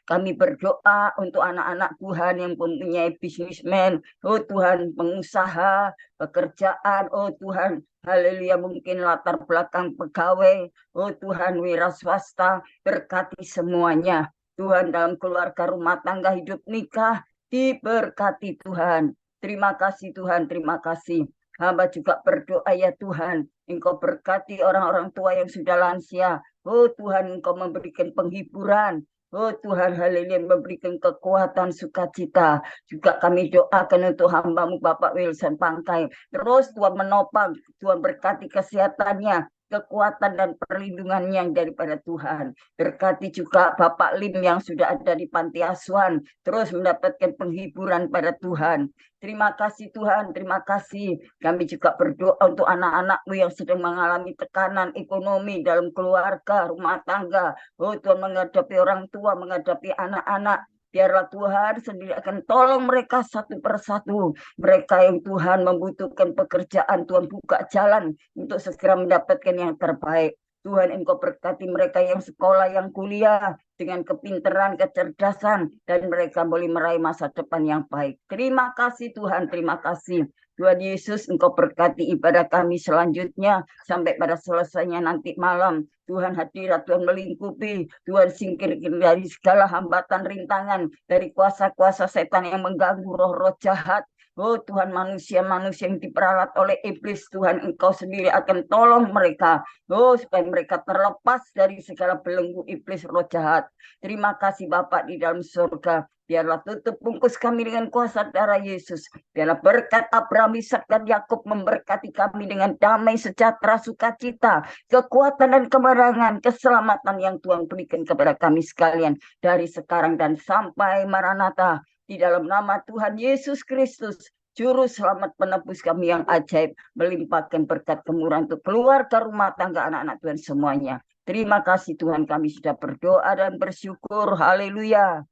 Kami berdoa untuk anak-anak Tuhan yang mempunyai bisnismen, oh Tuhan, pengusaha, pekerjaan, oh Tuhan, haleluya, mungkin latar belakang pegawai, oh Tuhan, wira swasta, berkati semuanya. Tuhan, dalam keluarga rumah tangga hidup nikah, diberkati Tuhan. Terima kasih Tuhan, terima kasih. Hamba juga berdoa ya Tuhan, Engkau berkati orang-orang tua yang sudah lansia. Oh Tuhan, Engkau memberikan penghiburan. Oh Tuhan, haleluya, memberikan kekuatan sukacita. Juga kami doakan untuk hamba-Mu Bapak Wilson Pangkai. Terus Tuhan menopang, Tuhan berkati kesehatannya, kekuatan dan perlindungannya yang daripada Tuhan. Berkati juga Bapak Lim yang sudah ada di panti asuhan, terus mendapatkan penghiburan pada Tuhan. Terima kasih Tuhan, terima kasih. Kami juga berdoa untuk anak-anak-Mu yang sedang mengalami tekanan ekonomi dalam keluarga, rumah tangga. Oh Tuhan, menghadapi orang tua, menghadapi anak-anak. Biarlah Tuhan sendiri akan tolong mereka satu persatu. Mereka yang Tuhan membutuhkan pekerjaan, Tuhan buka jalan untuk segera mendapatkan yang terbaik. Tuhan, Engkau berkati mereka yang sekolah, yang kuliah dengan kepintaran, kecerdasan, dan mereka boleh meraih masa depan yang baik. Terima kasih Tuhan, terima kasih. Tuhan Yesus, Engkau berkati ibadah kami selanjutnya sampai pada selesainya nanti malam. Tuhan hadirat, Tuhan melingkupi, Tuhan singkirkan dari segala hambatan, rintangan, dari kuasa-kuasa setan yang mengganggu roh-roh jahat. Oh Tuhan, manusia-manusia yang diperalat oleh iblis, Tuhan Engkau sendiri akan tolong mereka. Oh, supaya mereka terlepas dari segala belenggu iblis roh jahat. Terima kasih Bapak di dalam surga. Biarlah tutup bungkus kami dengan kuasa darah Yesus. Biarlah berkat Abraham, Ishak dan Yakub memberkati kami dengan damai, sejahtera, sukacita, kekuatan dan kemenangan, keselamatan yang Tuhan berikan kepada kami sekalian dari sekarang dan sampai Maranatha. Di dalam nama Tuhan Yesus Kristus, Juru Selamat penebus kami yang ajaib, melimpahkan berkat kemurahan untuk keluarga, rumah tangga, anak-anak Tuhan semuanya. Terima kasih Tuhan, kami sudah berdoa dan bersyukur. Haleluya.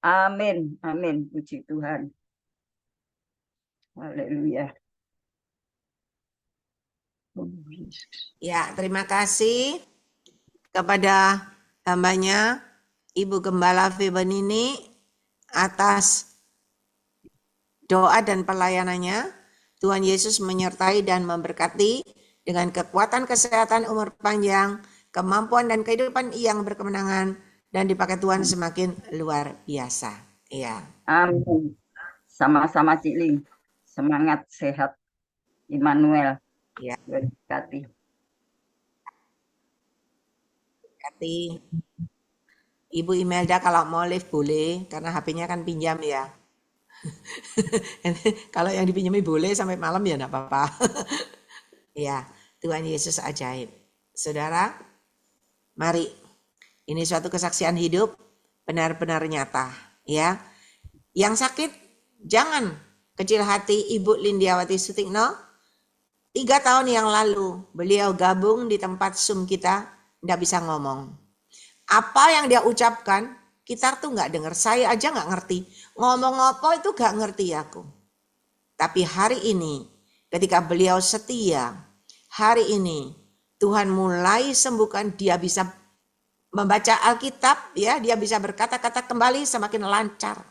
Amin. Amin. Puji Tuhan. Haleluya. Ya, terima kasih kepada hambanya Ibu Gembala Febenini atas doa dan pelayanannya. Tuhan Yesus menyertai dan memberkati dengan kekuatan kesehatan, umur panjang, kemampuan dan kehidupan yang berkemenangan, dan dipakai Tuhan semakin luar biasa. Iya. Amin. Sama-sama Cik Ling. Semangat, sehat. Immanuel. Ya. Berkati. Berkati. Ibu Imelda kalau mau live boleh, karena HP-nya kan pinjam ya. Kalau yang dipinjami boleh sampai malam ya enggak apa-apa. Ya, Tuhan Yesus ajaib. Saudara, mari. Ini suatu kesaksian hidup benar-benar nyata, ya. Yang sakit jangan kecil hati. Ibu Lindiawati Sutikno 3 tahun yang lalu beliau gabung di tempat Zoom kita, enggak bisa ngomong. Apa yang dia ucapkan, kita tuh nggak dengar. Saya aja nggak ngerti. Ngomong apa itu nggak ngerti aku. Tapi hari ini, ketika beliau setia, hari ini Tuhan mulai sembuhkan. Dia bisa membaca Alkitab, ya, dia bisa berkata-kata kembali semakin lancar.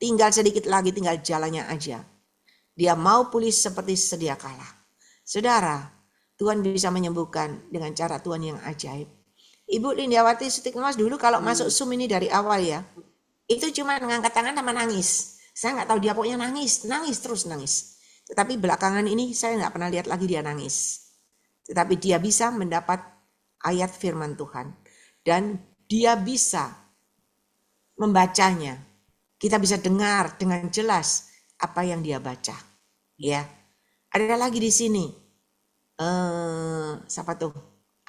Tinggal sedikit lagi, tinggal jalannya aja. Dia mau pulih seperti sedia kala. Saudara, Tuhan bisa menyembuhkan dengan cara Tuhan yang ajaib. Ibu Lindiawati Sutikno dulu kalau masuk Zoom ini dari awal ya, itu cuma ngangkat tangan sama nangis. Saya nggak tahu dia pokoknya nangis terus nangis. Tetapi belakangan ini saya nggak pernah lihat lagi dia nangis. Tetapi dia bisa mendapat ayat firman Tuhan dan dia bisa membacanya. Kita bisa dengar dengan jelas apa yang dia baca. Ya, ada lagi di sini. Siapa tuh?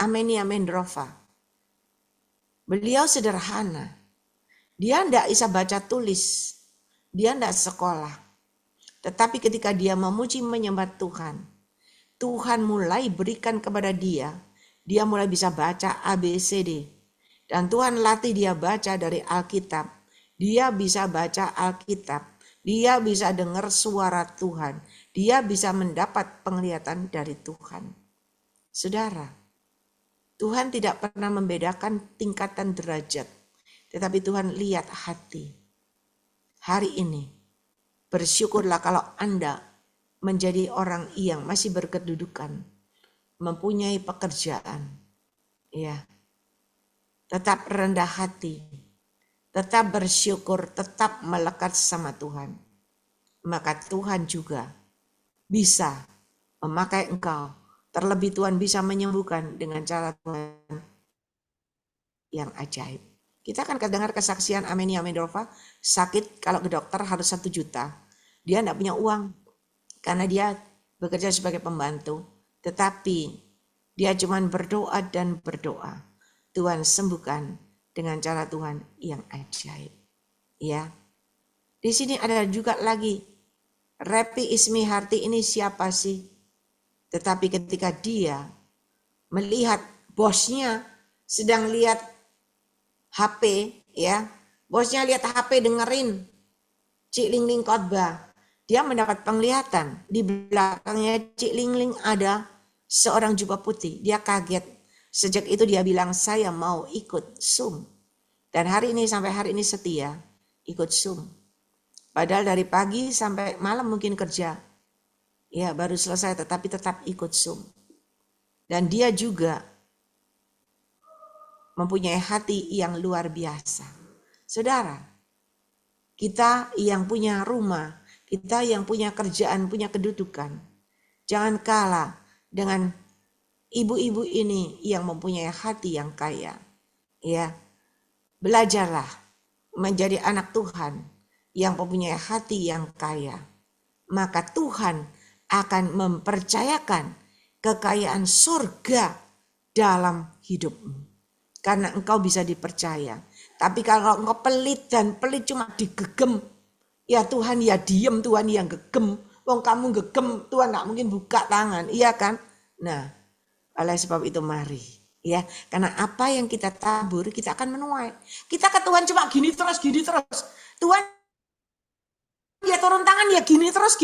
Ameni Amendrova. Beliau sederhana. Dia tidak bisa baca tulis. Dia tidak sekolah. Tetapi ketika dia memuji menyembah Tuhan, Tuhan mulai berikan kepada dia. Dia mulai bisa baca ABCD. Dan Tuhan latih dia baca dari Alkitab. Dia bisa baca Alkitab. Dia bisa dengar suara Tuhan. Dia bisa mendapat penglihatan dari Tuhan. Saudara, Tuhan tidak pernah membedakan tingkatan derajat. Tetapi Tuhan lihat hati. Hari ini, bersyukurlah kalau Anda menjadi orang yang masih berkedudukan, mempunyai pekerjaan, ya, tetap rendah hati, tetap bersyukur, tetap melekat sama Tuhan. Maka Tuhan juga bisa memakai engkau. Terlebih Tuhan bisa menyembuhkan dengan cara Tuhan yang ajaib. Kita akan dengar kesaksian Amenia Mendorfa, sakit kalau ke dokter harus 1 juta. Dia tidak punya uang karena dia bekerja sebagai pembantu. Tetapi dia cuma berdoa dan berdoa. Tuhan sembuhkan dengan cara Tuhan yang ajaib. Ya. Di sini ada juga lagi Repi Ismi Harti, ini siapa sih? Tetapi ketika dia melihat bosnya sedang lihat HP, ya, bosnya lihat HP dengerin Cik Lingling khotbah, dia mendapat penglihatan. Di belakangnya Cik Lingling ada seorang jubah putih. Dia kaget. Sejak itu dia bilang, saya mau ikut Zoom. Dan hari ini sampai hari ini setia ikut Zoom. Padahal dari pagi sampai malam mungkin kerja. Ya, baru selesai tetapi tetap ikut Zoom. Dan dia juga mempunyai hati yang luar biasa. Saudara, kita yang punya rumah, kita yang punya kerjaan, punya kedudukan, jangan kalah dengan ibu-ibu ini yang mempunyai hati yang kaya. Ya, belajarlah menjadi anak Tuhan yang mempunyai hati yang kaya. Maka Tuhan akan mempercayakan kekayaan surga dalam hidupmu. Karena engkau bisa dipercaya. Tapi kalau engkau pelit dan pelit cuma digegem, ya Tuhan ya diem, Tuhan yang gegem. Wong kamu gegem, Tuhan gak mungkin buka tangan, iya kan? Nah, oleh sebab itu mari, ya, karena apa yang kita tabur kita akan menuai. Kita ke Tuhan cuma gini terus. Tuhan ya turun tangan ya gini terus.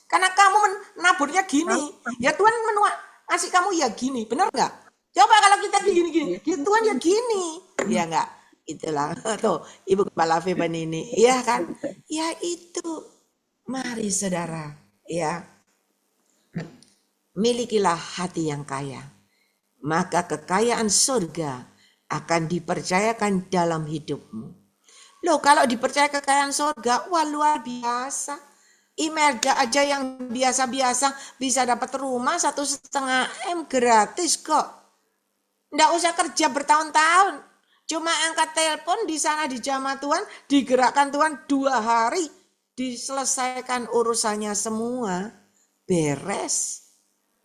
Karena kamu menaburnya gini, ya Tuhan menuai ngasih kamu ya gini, benar nggak? Coba kalau kita gini, ya Tuhan ya gini, ya enggak? Itulah tuh Ibu Kepala Feban ini, iya kan? Ya itu, mari saudara, ya, milikilah hati yang kaya, maka kekayaan surga akan dipercayakan dalam hidupmu. Loh, kalau dipercaya kekayaan surga, wah luar biasa. Imelda aja yang biasa-biasa bisa dapat rumah 1,5 M gratis kok. Nggak usah kerja bertahun-tahun. Cuma angkat telepon di sana di jamaah Tuhan, digerakkan Tuhan 2 hari, diselesaikan urusannya semua, beres,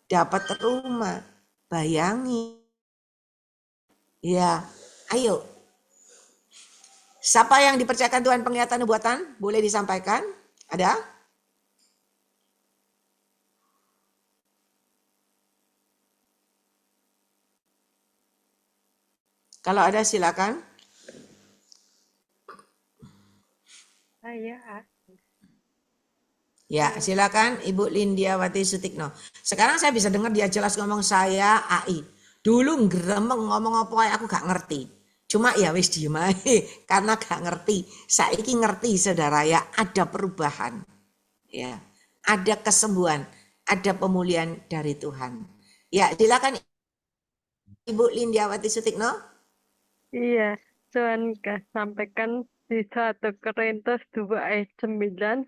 dapat rumah. Bayangi. Ya, ayo. Siapa yang dipercayakan Tuhan penglihatan nubuatan? Boleh disampaikan? Ada? Kalau ada silakan. Ya, silakan Ibu Lindiawati Sutikno. Sekarang saya bisa dengar dia jelas ngomong saya AI. Dulu ngeremeng ngomong apa aku gak ngerti. Cuma ya wis diem aja karena gak ngerti. Saiki ngerti saudara ya, ada perubahan. Ya, ada kesembuhan, ada pemulihan dari Tuhan. Ya, silakan Ibu Lindiawati Sutikno. Iya, Tuhan sampaikan di 1 Korintus 2 ayat 9,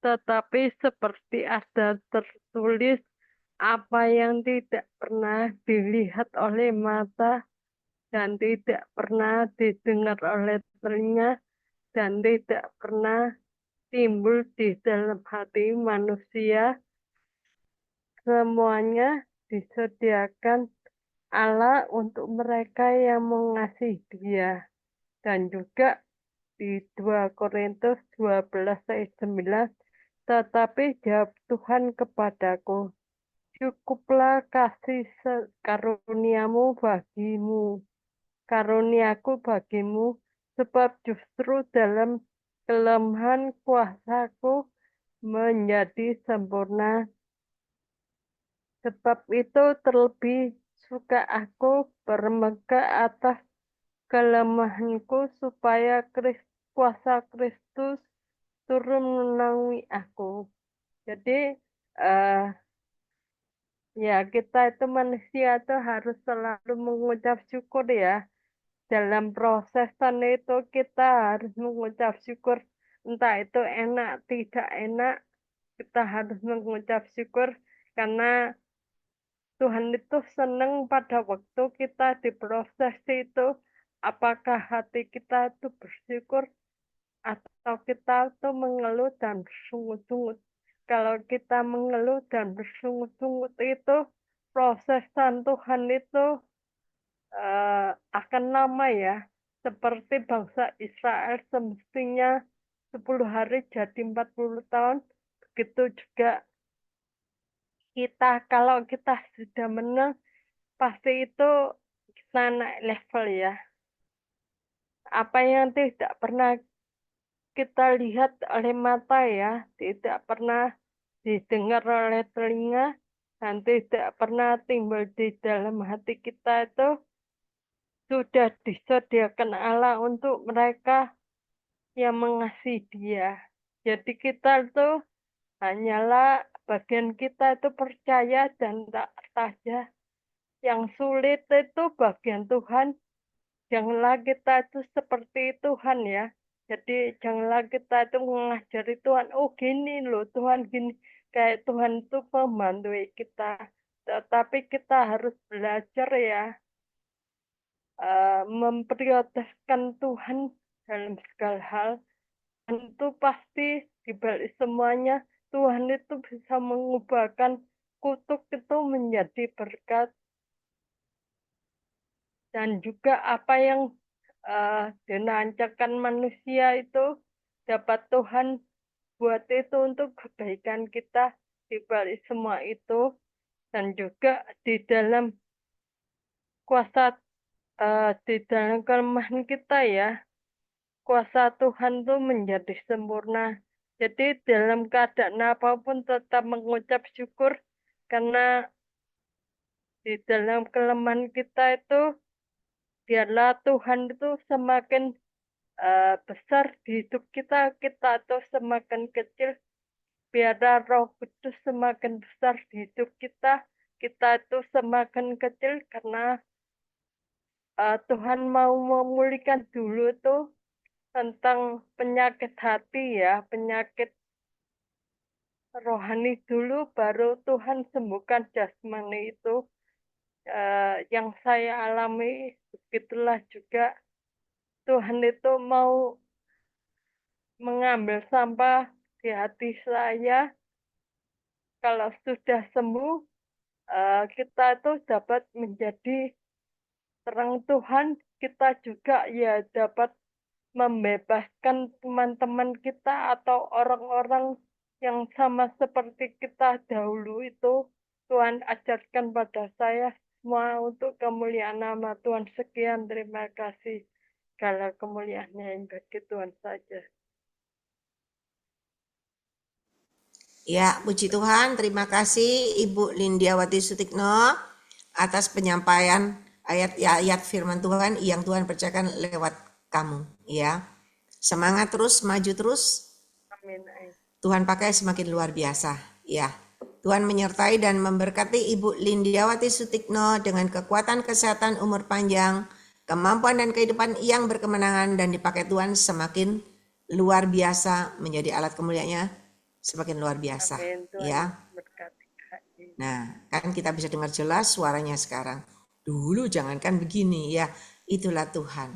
tetapi seperti ada tertulis, apa yang tidak pernah dilihat oleh mata dan tidak pernah didengar oleh telinga dan tidak pernah timbul di dalam hati manusia, semuanya disediakan Allah untuk mereka yang mengasihi Dia. Dan juga di 2 Korintus 12 ayat 9, tetapi jawab Tuhan kepadaku, cukuplah kasih karuniamu bagimu, karuniaku bagimu, sebab justru dalam kelemahan kuasaku menjadi sempurna. Sebab itu terlebih suka aku bermegah atas kelemahanku supaya kuasa Kristus turun menaungi aku. Jadi eh, ya kita itu manusia itu harus selalu mengucap syukur ya. Dalam prosesan itu kita harus mengucap syukur. Entah itu enak, tidak enak, kita harus mengucap syukur karena Tuhan itu senang pada waktu kita diproses itu. Apakah hati kita itu bersyukur atau kita itu mengeluh dan bersungut-sungut. Kalau kita mengeluh dan bersungut-sungut itu prosesan Tuhan itu akan lama ya. Seperti bangsa Israel semestinya 10 hari jadi 40 tahun. Begitu juga kita, kalau kita sudah menang, pasti itu kita naik level ya. Apa yang tidak pernah kita lihat oleh mata ya, tidak pernah didengar oleh telinga, dan tidak pernah timbul di dalam hati kita itu sudah disediakan Allah untuk mereka yang mengasihi Dia. Jadi kita itu hanyalah bagian kita itu percaya dan tak saja. Yang sulit itu bagian Tuhan. Janganlah kita itu seperti Tuhan ya. Jadi janganlah kita itu mengajari Tuhan, oh gini loh Tuhan gini. Kayak Tuhan itu membantu kita. Tetapi kita harus belajar ya, memprioritaskan Tuhan dalam segala hal. Dan itu pasti di balik semuanya Tuhan itu bisa mengubahkan kutuk itu menjadi berkat. Dan juga apa yang dilancarkan manusia itu dapat Tuhan buat itu untuk kebaikan kita di balik semua itu. Dan juga di dalam kuasa, di dalam kelemahan kita ya, kuasa Tuhan itu menjadi sempurna. Jadi dalam keadaan apapun tetap mengucap syukur karena di dalam kelemahan kita itu biarlah Tuhan itu semakin besar di hidup kita, kita itu semakin kecil. Biarlah Roh Kudus semakin besar di hidup kita itu semakin kecil karena Tuhan mau memulihkan dulu tuh tentang penyakit hati ya, penyakit rohani dulu, baru Tuhan sembuhkan jasmani itu. Yang saya alami begitulah juga. Tuhan itu mau mengambil sampah di hati saya. Kalau sudah sembuh, kita itu dapat menjadi terang Tuhan. Kita juga ya dapat membebaskan teman-teman kita atau orang-orang yang sama seperti kita dahulu itu. Tuhan ajarkan pada saya semua untuk kemuliaan nama Tuhan. Sekian, terima kasih. Segala kemuliaannya yang bagi Tuhan saja. Ya, puji Tuhan. Terima kasih Ibu Lindiawati Sutikno atas penyampaian ayat-ayat firman Tuhan yang Tuhan percayakan lewat kamu. Ya, semangat terus, maju terus. Amin. Tuhan pakai semakin luar biasa. Ya, Tuhan menyertai dan memberkati Ibu Lindiawati Sutikno dengan kekuatan kesehatan, umur panjang, kemampuan dan kehidupan yang berkemenangan, dan dipakai Tuhan semakin luar biasa menjadi alat kemuliaannya. Semakin luar biasa. Amin, ya. Nah, kan kita bisa dengar jelas suaranya sekarang. Dulu jangankan begini ya, itulah Tuhan.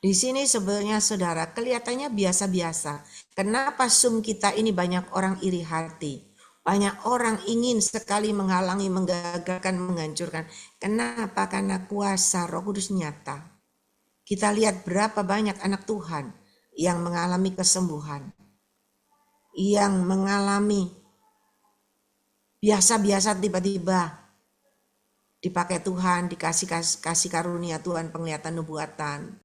Di sini sebenarnya saudara kelihatannya biasa-biasa. Kenapa Zoom kita ini banyak orang iri hati? Banyak orang ingin sekali menghalangi, menggagalkan, menghancurkan. Kenapa? Karena kuasa Roh Kudus nyata. Kita lihat berapa banyak anak Tuhan yang mengalami kesembuhan, yang mengalami biasa-biasa tiba-tiba dipakai Tuhan, kasih karunia Tuhan penglihatan nubuatan.